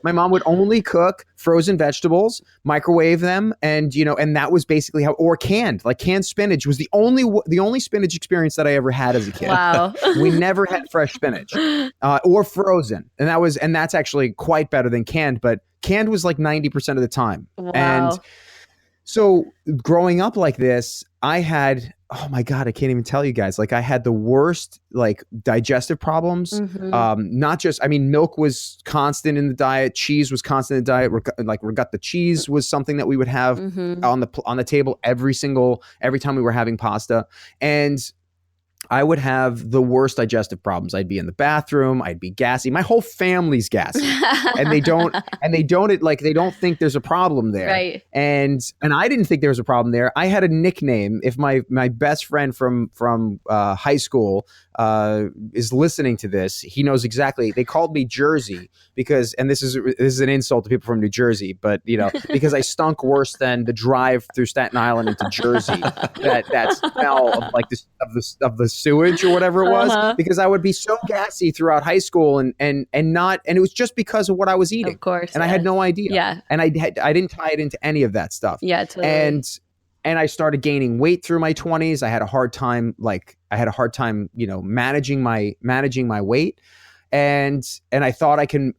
my mom would only cook frozen vegetables, microwave them, and and that was basically how, or canned spinach was the only spinach experience that I ever had as a kid. Wow. We never had fresh spinach or frozen. And that's actually quite better than canned, but canned was like 90% of the time. Wow. And so growing up like this, I had, oh my God, I can't even tell you guys. Like I had the worst like digestive problems. Not just, I mean, milk was constant in the diet. Cheese was constant in the diet. Like regatta cheese was something that we would have on the table every time we were having pasta. And I would have the worst digestive problems. I'd be in the bathroom. I'd be gassy. My whole family's gassy, and they don't think there's a problem there. Right. And I didn't think there was a problem there. I had a nickname. If my best friend from high school is listening to this, he knows exactly. They called me Jersey because, and this is an insult to people from New Jersey, but because I stunk worse than the drive through Staten Island into Jersey. that smell of like this of the sewage or whatever it was, because I would be so gassy throughout high school and it was just because of what I was eating. Of course. And I had no idea. Yeah. And I didn't tie it into any of that stuff. Yeah, totally. And I started gaining weight through my 20s. I had a hard time managing my weight. And I thought I can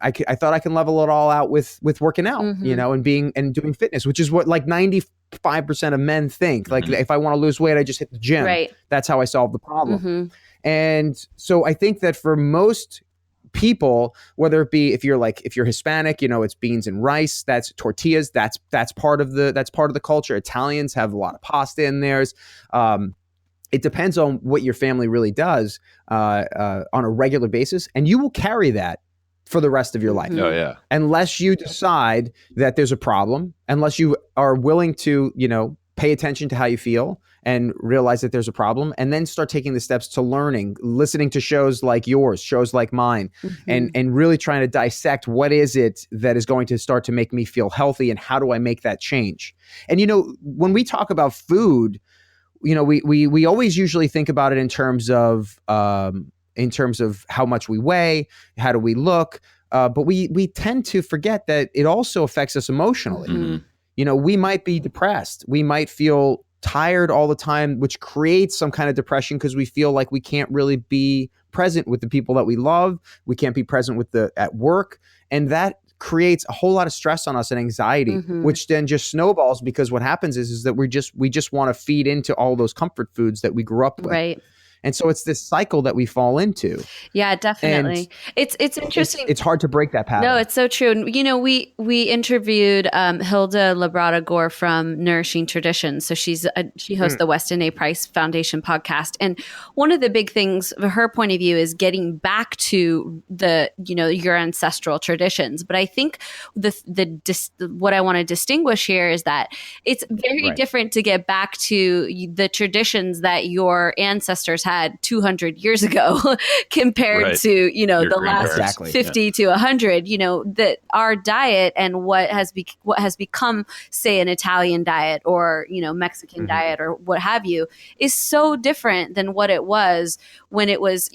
level it all out with working out, and doing fitness, which is what like 95% of men think. Like if I want to lose weight, I just hit the gym. Right. That's how I solve the problem. And so I think that for most people, whether it be if you're Hispanic, it's beans and rice, that's tortillas, that's part of the culture. Italians have a lot of pasta in theirs. It depends on what your family really does on a regular basis, and you will carry that for the rest of your life. Oh yeah. Unless you decide that there's a problem, unless you are willing to, pay attention to how you feel and realize that there's a problem, and then start taking the steps to learning, listening to shows like yours, shows like mine, and really trying to dissect what is it that is going to start to make me feel healthy, and how do I make that change? And when we talk about food, we always usually think about it in terms of how much we weigh, how do we look, but we tend to forget that it also affects us emotionally. We might be depressed, we might feel tired all the time, which creates some kind of depression because we feel like we can't really be present with the people that we love, we can't be present at work, and that creates a whole lot of stress on us and anxiety, which then just snowballs, because what happens is that we just want to feed into all those comfort foods that we grew up with. Right. And so it's this cycle that we fall into. Yeah, definitely. It's interesting. It's hard to break that pattern. No, it's so true. And, we interviewed Hilda Labrada Gore from Nourishing Traditions. So she hosts the Weston A. Price Foundation podcast. And one of the big things, her point of view, is getting back to your ancestral traditions. But I think what I want to distinguish here is that it's very different to get back to the traditions that your ancestors had 200 years ago compared to the last 50 to 100. That our diet and what has become, say, an Italian diet or Mexican diet or what have you, is so different than what it was when it was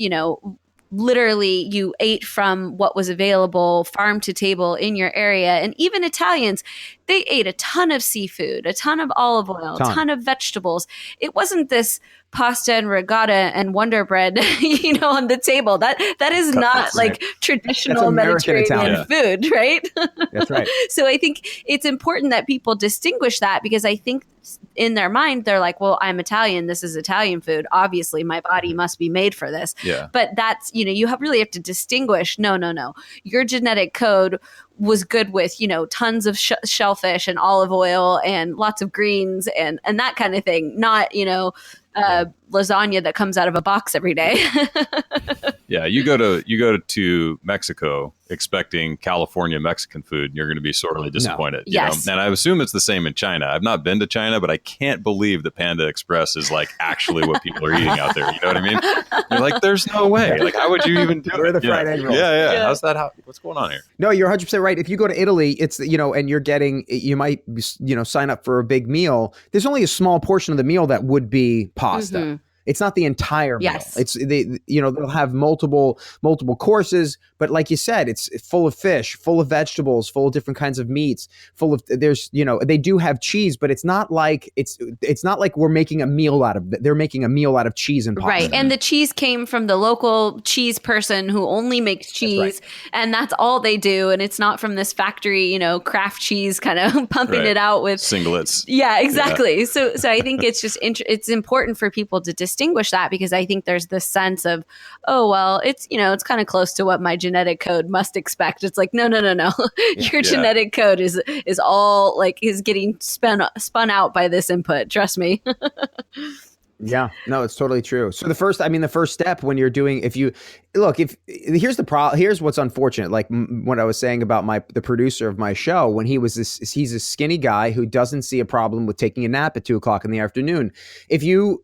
literally you ate from what was available farm to table in your area. And even Italians, they ate a ton of seafood, a ton of olive oil, a ton of vegetables. It wasn't this pasta and regatta and Wonder Bread, on the table. That is not like traditional Mediterranean food, right? That's right. So I think it's important that people distinguish that, because I think in their mind, they're like, well, I'm Italian. This is Italian food. Obviously, my body must be made for this. Yeah. But that's, you really have to distinguish. No. Your genetic code was good with, tons of shellfish and olive oil and lots of greens and that kind of thing. Not, lasagna that comes out of a box every day. Yeah, you go to Mexico expecting California Mexican food, and you're going to be sorely disappointed. Yes. You know? And I assume it's the same in China. I've not been to China, but I can't believe that Panda Express is like actually what people are eating out there. You know what I mean? You're like, there's no way. Like, how would you even do Where it? are the fried egg rolls? Yeah. How's that? What's going on here? No, you're 100% right. If you go to Italy, it's, and you're getting, you might, sign up for a big meal. There's only a small portion of the meal that would be pasta. Mm-hmm. It's not the entire meal. Yes. It's they'll have multiple courses, but like you said, it's full of fish, full of vegetables, full of different kinds of meats, they do have cheese, but it's not like we're making a meal out of it. They're making a meal out of cheese and pasta. Right. And the cheese came from the local cheese person who only makes cheese, and that's all they do. And it's not from this factory, craft cheese kind of pumping it out with singlets. Yeah, exactly. Yeah. So I think it's just it's important for people to distinguish that, because I think there's this sense of, oh, well, it's kind of close to what my genetic code must expect. It's like, no. Your genetic code is all like is getting spun out by this input. Trust me. Yeah, no, it's totally true. So the first step when you're doing, here's what's unfortunate. Like what I was saying about the producer of my show, when he's a skinny guy who doesn't see a problem with taking a nap at 2:00 in the afternoon. If you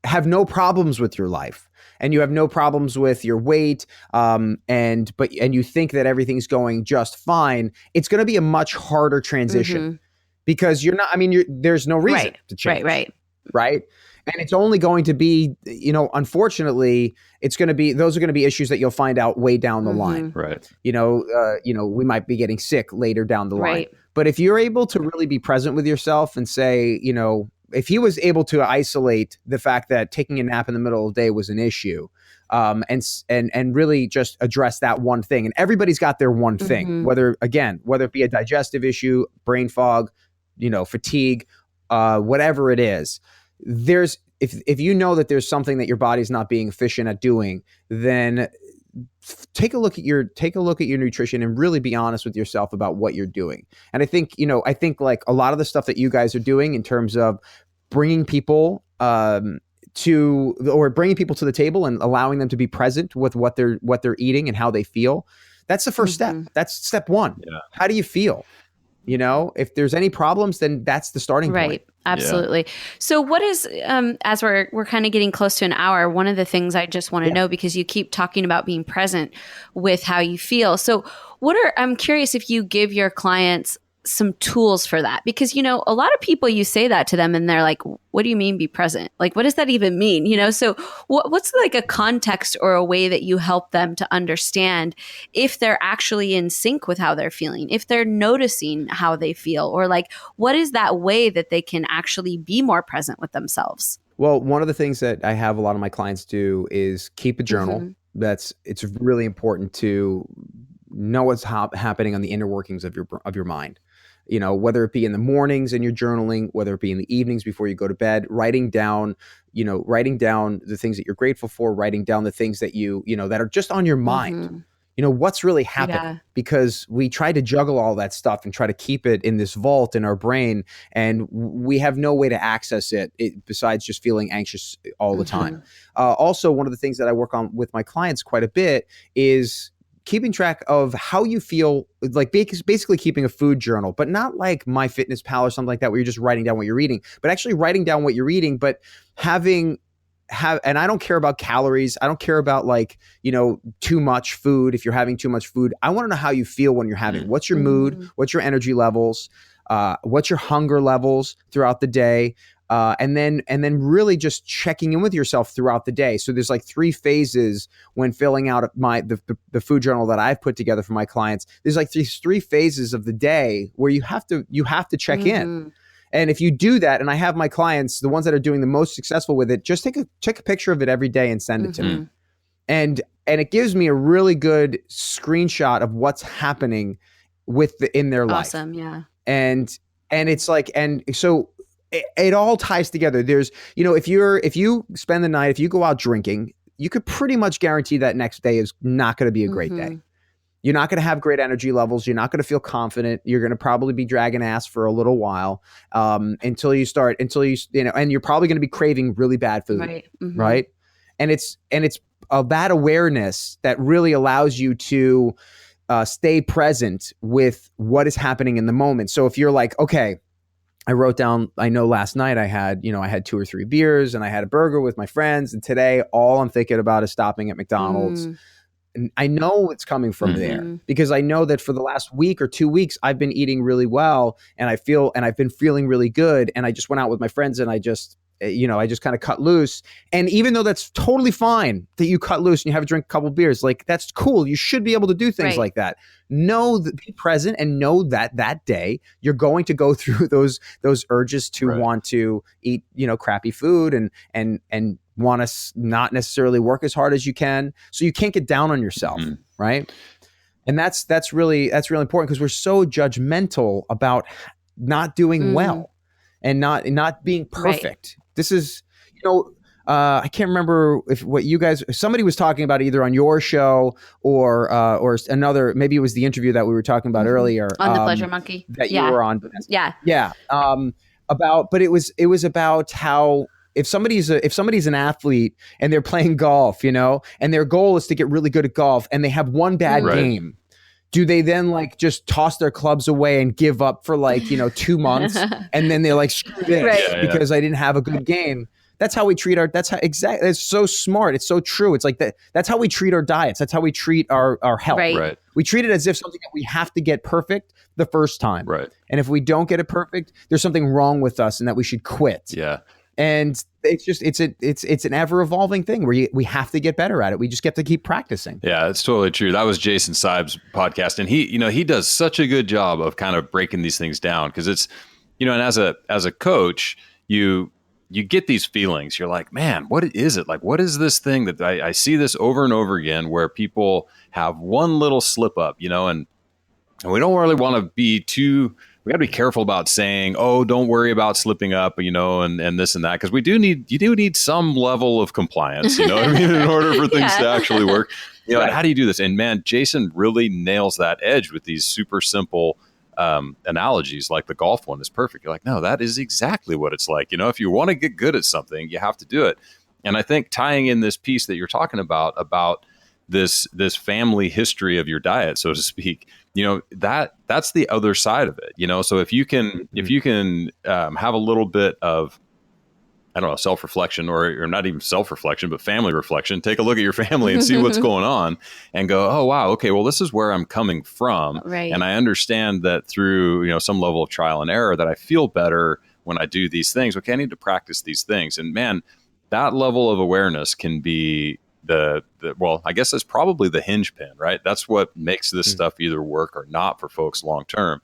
have no problems with your life and you have no problems with your weight, and you think that everything's going just fine, it's going to be a much harder transition because you're not, there's no reason to change. Right. And it's only going to be, unfortunately, those are going to be issues that you'll find out way down the line. Right. We might be getting sick later down the line. But if you're able to really be present with yourself and say, if he was able to isolate the fact that taking a nap in the middle of the day was an issue, and really just address that one thing, and everybody's got their one thing, whether it be a digestive issue, brain fog, fatigue, whatever it is, if you know that there's something that your body's not being efficient at doing, then take a look at your nutrition and really be honest with yourself about what you're doing. And I think like a lot of the stuff that you guys are doing in terms of bringing people to the table and allowing them to be present with what they're eating and how they feel, that's the first step. That's step one. Yeah. How do you feel? If there's any problems, then that's the starting point. Right. Absolutely. Yeah. So what is, as we're kind of getting close to an hour, one of the things I just want to know, because you keep talking about being present with how you feel. So I'm curious if you give your clients some tools for that, because, a lot of people, you say that to them and they're like, what do you mean be present? Like, what does that even mean? So what's like a context or a way that you help them to understand if they're actually in sync with how they're feeling, if they're noticing how they feel, or like, what is that way that they can actually be more present with themselves? Well, one of the things that I have a lot of my clients do is keep a journal. It's really important to know what's happening on the inner workings of your mind. Whether it be in the mornings and you're journaling, whether it be in the evenings before you go to bed, writing down the things that you're grateful for, writing down the things that that are just on your mind. What's really happening, because we try to juggle all that stuff and try to keep it in this vault in our brain, and we have no way to access it besides just feeling anxious all the time. Also, one of the things that I work on with my clients quite a bit is keeping track of how you feel, like basically keeping a food journal, but not like MyFitnessPal or something like that, where you're just writing down what you're eating, but actually writing down what you're eating, but and I don't care about calories. I don't care about too much food. If you're having too much food, I want to know how you feel when you're having, what's your mood, what's your energy levels, what's your hunger levels throughout the day. And then really just checking in with yourself throughout the day. So there's like 3 phases when filling out the food journal that I've put together for my clients. There's like these 3 phases of the day where you have to check in. And if you do that, and I have my clients, the ones that are doing the most successful with it, just take a picture of it every day and send it to me. And it gives me a really good screenshot of what's happening in their life. Awesome, yeah. And it's like, and so it all ties together. There's, if you spend the night, if you go out drinking, you could pretty much guarantee that next day is not going to be a great day. You're not going to have great energy levels. You're not going to feel confident. You're going to probably be dragging ass for a little while, until you and you're probably going to be craving really bad food. Right. And that awareness that really allows you to stay present with what is happening in the moment. So if you're like, okay, I wrote down, I know last night I had 2 or 3 beers and I had a burger with my friends. And today all I'm thinking about is stopping at McDonald's. And I know it's coming from there because I know that for the last week or 2 weeks, I've been eating really well and I've been feeling really good. And I just went out with my friends and I just kind of cut loose. And even though that's totally fine that you cut loose and you have a drink, a couple of beers, like that's cool. You should be able to do things like that. Be present and know that that day you're going to go through those urges to want to eat, crappy food and want to not necessarily work as hard as you can. So you can't get down on yourself. Right. And that's really important because we're so judgmental about not doing well and not being perfect. This is, I can't remember somebody was talking about either on your show or another, maybe it was the interview that we were talking about earlier. On the Pleasure Monkey. That you were on. Yeah. Yeah. But it was about how if somebody's an athlete and they're playing golf, and their goal is to get really good at golf and they have one bad game, do they then just toss their clubs away and give up for 2 months and then they're screw this because I didn't have a good game? That's how we treat it's so smart. It's so true. It's like that. That's how we treat our diets. That's how we treat our health. Right. We treat it as if something that we have to get perfect the first time. Right. And if we don't get it perfect, there's something wrong with us and that we should quit. Yeah. And it's an ever evolving thing where we have to get better at it. We just get to keep practicing. Yeah, it's totally true. That was Jason Seib's podcast, and he does such a good job of kind of breaking these things down because it's, and as a coach, you get these feelings. You're like, man, what is it? Like, what is this thing that I see this over and over again where people have one little slip up, and we don't really want to be too. We got to be careful about saying, "Oh, don't worry about slipping up," and this and that, because you do need some level of compliance, in order for things to actually work. And how do you do this? And man, Jason really nails that edge with these super simple analogies, like the golf one is perfect. You're like, no, that is exactly what it's like. If you want to get good at something, you have to do it. And I think tying in this piece that you're talking about this family history of your diet, so to speak, that's the other side of it. So if you can have a little bit of, I don't know, self-reflection or not even self-reflection, but family reflection, take a look at your family and see what's going on and go, oh, wow, okay, well, this is where I'm coming from. Right. And I understand that through, some level of trial and error that I feel better when I do these things. Okay, I need to practice these things. And man, that level of awareness can be well, I guess that's probably the hinge pin, right? That's what makes this stuff either work or not for folks long term.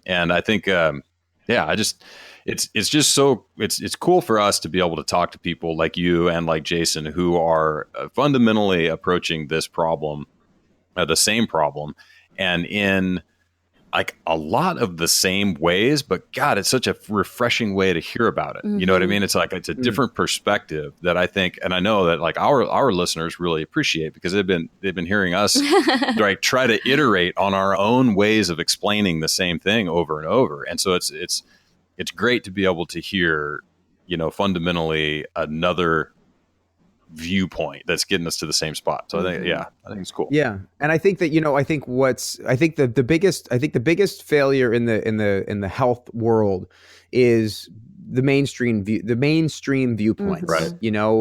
And I think, it's just so it's cool for us to be able to talk to people like you and like Jason who are fundamentally approaching this problem, the same problem, and in like a lot of the same ways, but God, it's such a refreshing way to hear about it. You know what I mean? It's like, it's a different perspective that I think, and I know that like our listeners really appreciate because they've been hearing us try to iterate on our own ways of explaining the same thing over and over. And so it's great to be able to hear, fundamentally another viewpoint that's getting us to the same spot. So I think it's cool. Yeah. And I think that, the biggest failure in the health world is the mainstream viewpoints. Right.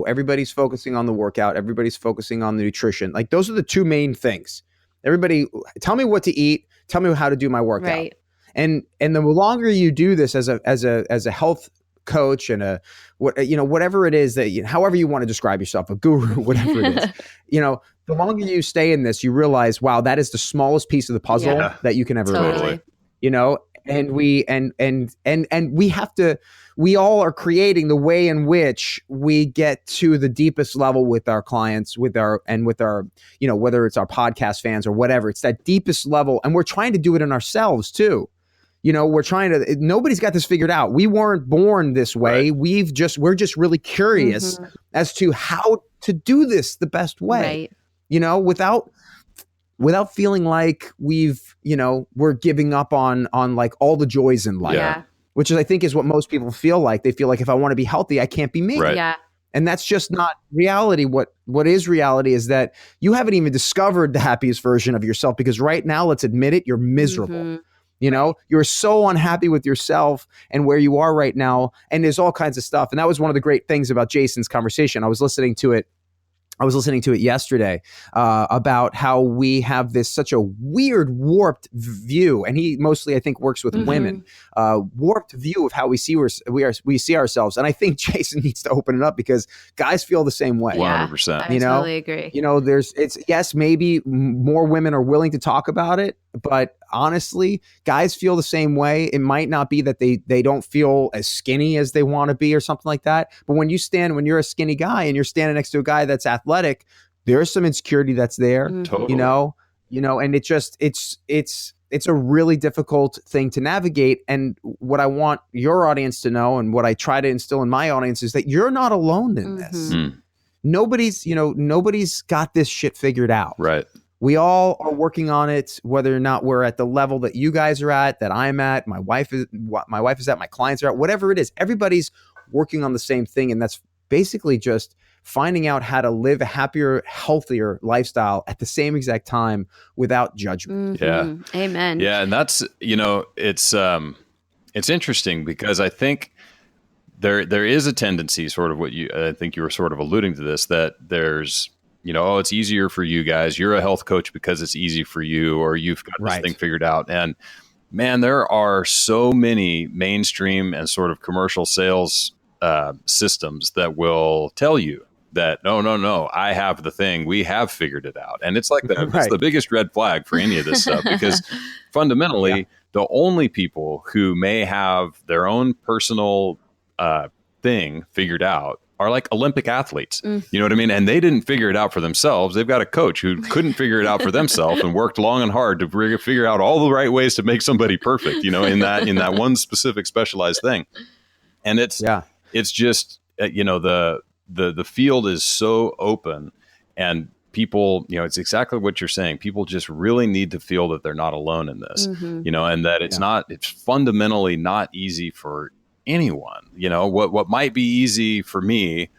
Everybody's focusing on the workout. Everybody's focusing on the nutrition. Like those are the two main things. Everybody tell me what to eat. Tell me how to do my workout. Right. And the longer you do this as a health coach and whatever it is that however you want to describe yourself, a guru, whatever it is, the longer you stay in this, you realize, wow, that is the smallest piece of the puzzle that you can ever Totally. And we all are creating the way in which we get to the deepest level with our clients, with our, whether it's our podcast fans or whatever, it's that deepest level. And we're trying to do it in ourselves too. Nobody's got this figured out. We weren't born this way. Right. We're just really curious as to how to do this the best way, without feeling like we're giving up on like all the joys in life, which is, I think is what most people feel like. They feel like if I want to be healthy, I can't be me. Right. Yeah. And that's just not reality. What is reality is that you haven't even discovered the happiest version of yourself, because right now, let's admit it, you're miserable. Mm-hmm. You know, you're so unhappy with yourself and where you are right now. And there's all kinds of stuff. And that was one of the great things about Jason's conversation. I was listening to it yesterday about how we have this such a weird, warped view, and he mostly, I think, works with women. Warped view of how we see ourselves, and I think Jason needs to open it up, because guys feel the same way. 100%. I totally agree. You know, yes, maybe more women are willing to talk about it, but honestly, guys feel the same way. It might not be that they don't feel as skinny as they want to be or something like that. But when you're a skinny guy and you're standing next to a guy that's athletic, there's some insecurity that's there, Totally. you know, and it's a really difficult thing to navigate. And what I want your audience to know, and what I try to instill in my audience, is that you're not alone in this. Nobody's got this shit figured out. Right. We all are working on it, whether or not we're at the level that you guys are at, that I'm at, my wife is at, my clients are at, whatever it is. Everybody's working on the same thing. And that's basically just finding out how to live a happier, healthier lifestyle at the same exact time without judgment. Yeah. Amen. Yeah. And that's, it's interesting, because I think there is a tendency, sort of I think you were sort of alluding to this, that there's, it's easier for you guys. You're a health coach because it's easy for you, or you've got this thing figured out. And man, there are so many mainstream and sort of commercial sales systems that will tell you that, no, I have the thing. We have figured it out. And it's like it's the biggest red flag for any of this stuff, because fundamentally, the only people who may have their own personal thing figured out are like Olympic athletes. You know what I mean? And they didn't figure it out for themselves. They've got a coach who couldn't figure it out for themselves and worked long and hard to figure out all the right ways to make somebody perfect, in that one specific specialized thing. And it's just, the field is so open, and people, it's exactly what you're saying. People just really need to feel that they're not alone in this, and that it's fundamentally not easy for anyone. What might be easy for me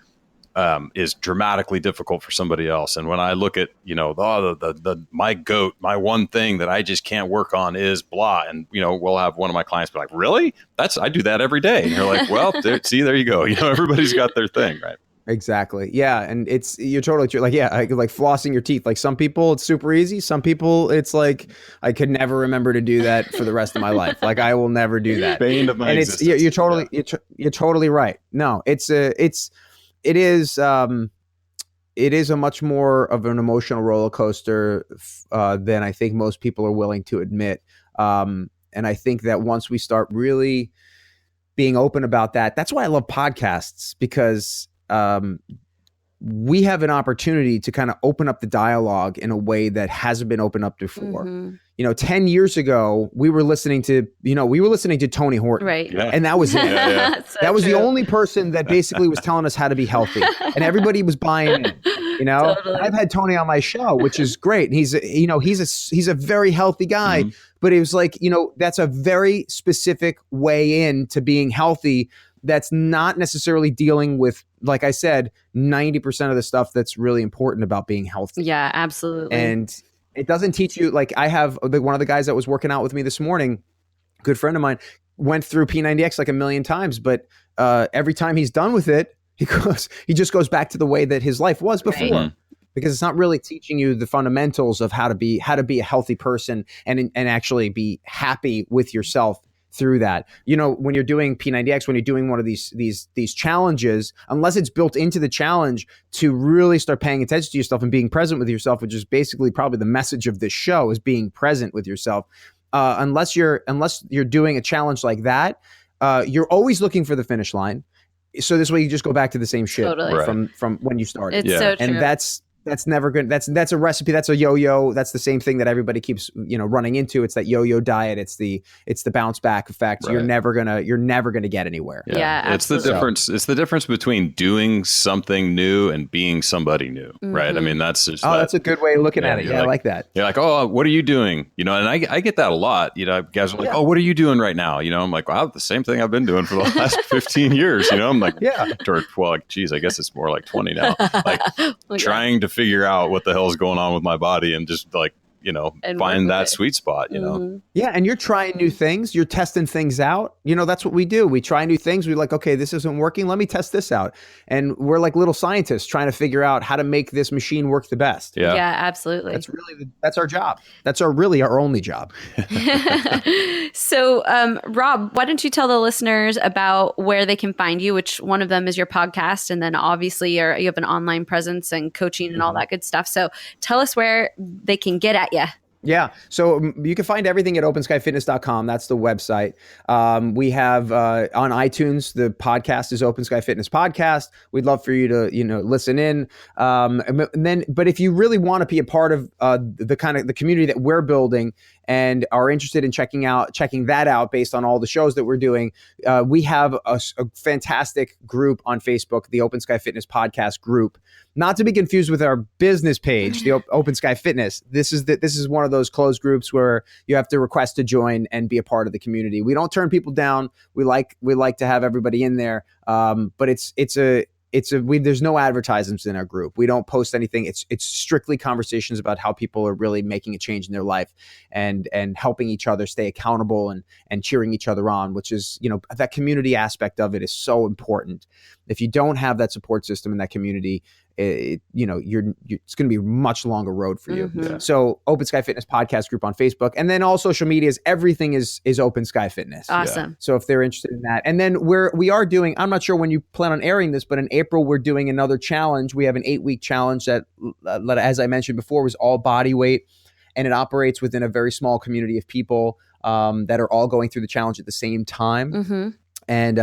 is dramatically difficult for somebody else. And when I look at, my goat, my one thing that I just can't work on is blah. And, we'll have one of my clients be like, really? I do that every day. And you're like, well, there you go. Everybody's got their thing, right? Exactly. Yeah. And you're totally true. Like, like flossing your teeth. Like, some people it's super easy. Some people it's like, I could never remember to do that for the rest of my life. Like, I will never do that. Bane of my existence. You're totally right. No, it is a much more of an emotional roller coaster than I think most people are willing to admit. And I think that once we start really being open about that, that's why I love podcasts, because we have an opportunity to kind of open up the dialogue in a way that hasn't been opened up before. 10 years ago, we were listening to Tony Horton. Right. Yeah. And that was it. So that was true. the only person that basically was telling us how to be healthy, and everybody was buying it. Totally. I've had Tony on my show, which is great. And he's a very healthy guy, but it was like, that's a very specific way into being healthy. That's not necessarily dealing with, like I said, 90% of the stuff that's really important about being healthy. Yeah, absolutely. And it doesn't teach you, like, I have one of the guys that was working out with me this morning, good friend of mine, went through P90X like a million times, but every time he's done with it, he just goes back to the way that his life was before. Right. Because it's not really teaching you the fundamentals of how to be a healthy person and actually be happy with yourself through that. When you're doing P90X, when you're doing one of these challenges, unless it's built into the challenge to really start paying attention to yourself and being present with yourself, which is basically probably the message of this show, is being present with yourself. Unless you're doing a challenge like that, you're always looking for the finish line. So this way you just go back to the same shit Totally. from when you started. It's so true. And that's that's never good. That's a recipe. That's a yo-yo. That's the same thing that everybody keeps, running into. It's that yo-yo diet. It's the bounce back effect. Right. You're never gonna get anywhere. Yeah, it's the difference. It's the difference between doing something new and being somebody new, right? I mean, that's just that's a good way of looking at it. Yeah, I like that. You're like, oh, what are you doing? And I get that a lot. Guys are like, oh, what are you doing right now? I'm like, wow, the same thing I've been doing for the last 15 years. I'm like, geez, I guess it's more like 20 now. Like trying to figure out what the hell's going on with my body and just like, and find that sweet spot, Yeah. And you're trying new things. You're testing things out. That's what we do. We try new things. We're like, okay, this isn't working. Let me test this out. And we're like little scientists trying to figure out how to make this machine work the best. Yeah, absolutely. That's our job. That's our only job. So, Rob, why don't you tell the listeners about where they can find you, which one of them is your podcast. And then obviously you have an online presence and coaching and all that good stuff. So tell us where they can get at you. Yeah. So you can find everything at openskyfitness.com. That's the website. We have on iTunes, the podcast is Open Sky Fitness Podcast. We'd love for you to, listen in. But if you really want to be a part of the community that we're building and are interested in checking that out based on all the shows that we're doing, we have a fantastic group on Facebook, the Open Sky Fitness Podcast group. Not to be confused with our business page, the Open Sky Fitness. This is one of those closed groups where you have to request to join and be a part of the community. We don't turn people down. We like to have everybody in there. But there's no advertisements in our group. We don't post anything. It's strictly conversations about how people are really making a change in their life and helping each other stay accountable and cheering each other on, which is, that community aspect of it is so important. If you don't have that support system in that community, it's going to be a much longer road for you. Mm-hmm. So Open Sky Fitness Podcast group on Facebook, and then all social medias, everything is Open Sky Fitness. Awesome. Yeah. So if they're interested in that, and then we are doing, I'm not sure when you plan on airing this, but in April, we're doing another challenge. We have an 8-week challenge that, as I mentioned before, was all body weight, and it operates within a very small community of people that are all going through the challenge at the same time. Mm-hmm. And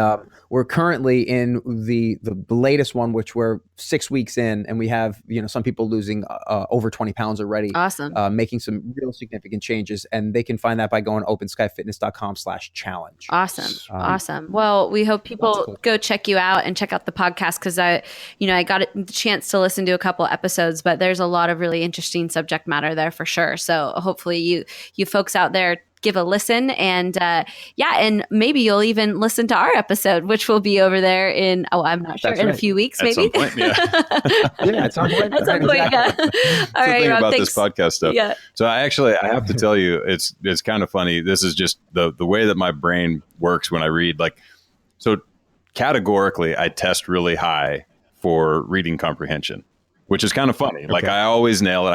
we're currently in the latest one, which we're 6 weeks in, and we have some people losing over 20 pounds already. Awesome. Making some real significant changes, and they can find that by going openskyfitness.com/challenge. Awesome. Well, we hope people go check you out and check out the podcast, because I got the chance to listen to a couple episodes, but there's a lot of really interesting subject matter there for sure. So hopefully you folks out there give a listen, and and maybe you'll even listen to our episode, which will be over there in I'm not sure, in a few weeks, maybe. At some point, yeah. At some point. At some point, yeah. All right, Rob, about thanks. this podcast stuff. Yeah. So I have to tell you, it's kind of funny. This is just the way that my brain works when I read. Like, so categorically, I test really high for reading comprehension, which is kind of funny. Okay. Like, I always nail it.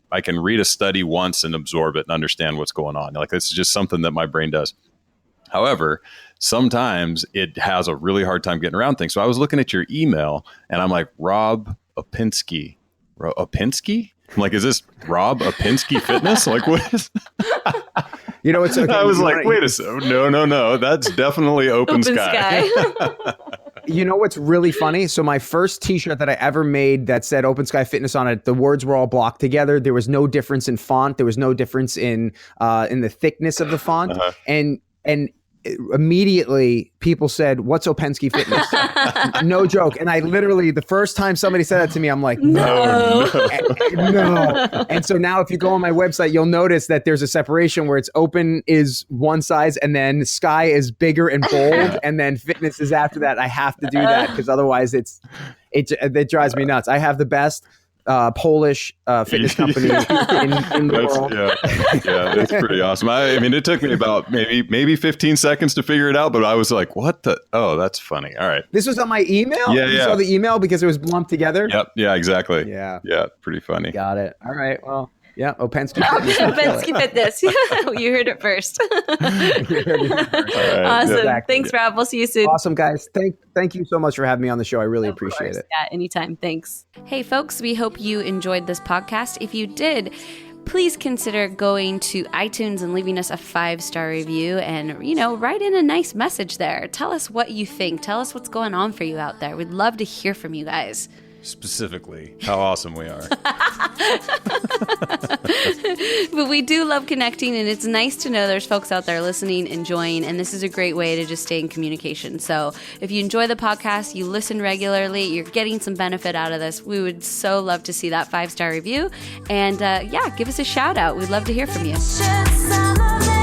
I can read a study once and absorb it and understand what's going on. Like, this is just something that my brain does. However, sometimes it has a really hard time getting around things. So I was looking at your email and I'm like, Rob Opinski. Opinski? I'm like, is this Rob Opinski Fitness? Like, what is it's okay. I was like, wait a second. No. That's definitely Open Sky. You know what's really funny? So my first t-shirt that I ever made that said Open Sky Fitness on it, the words were all blocked together. There was no difference in font. There was no difference in the thickness of the font. Uh-huh. And immediately people said, "What's Opensky Fitness?" No joke. And I literally, the first time somebody said that to me, I'm like, no. And so now if you go on my website, you'll notice that there's a separation where it's open is one size and then sky is bigger and bold. And then fitness is after that. I have to do that because otherwise it drives me nuts. I have the best Polish fitness company in the world. Yeah, that's pretty awesome. I mean, it took me about maybe 15 seconds to figure it out, but I was like, what the? Oh, that's funny. All right. This was on my email? You saw the email because it was lumped together? Yep. Yeah, exactly. Yeah, pretty funny. Got it. All right. Well, yeah, Opensky Fitness. Opensky Fitness. You heard it first. Awesome. Exactly. Thanks, Rob. We'll see you soon. Awesome, guys. Thank you so much for having me on the show. I really appreciate it. Yeah, anytime. Thanks. Hey, folks, we hope you enjoyed this podcast. If you did, please consider going to iTunes and leaving us a 5-star review and, write in a nice message there. Tell us what you think. Tell us what's going on for you out there. We'd love to hear from you guys. specifically how awesome we are. But we do love connecting, and it's nice to know there's folks out there listening, enjoying, and this is a great way to just stay in communication. So if you enjoy the podcast, you listen regularly, you're getting some benefit out of this, we would so love to see that 5-star review. And give us a shout out. We'd love to hear from you. Should some of it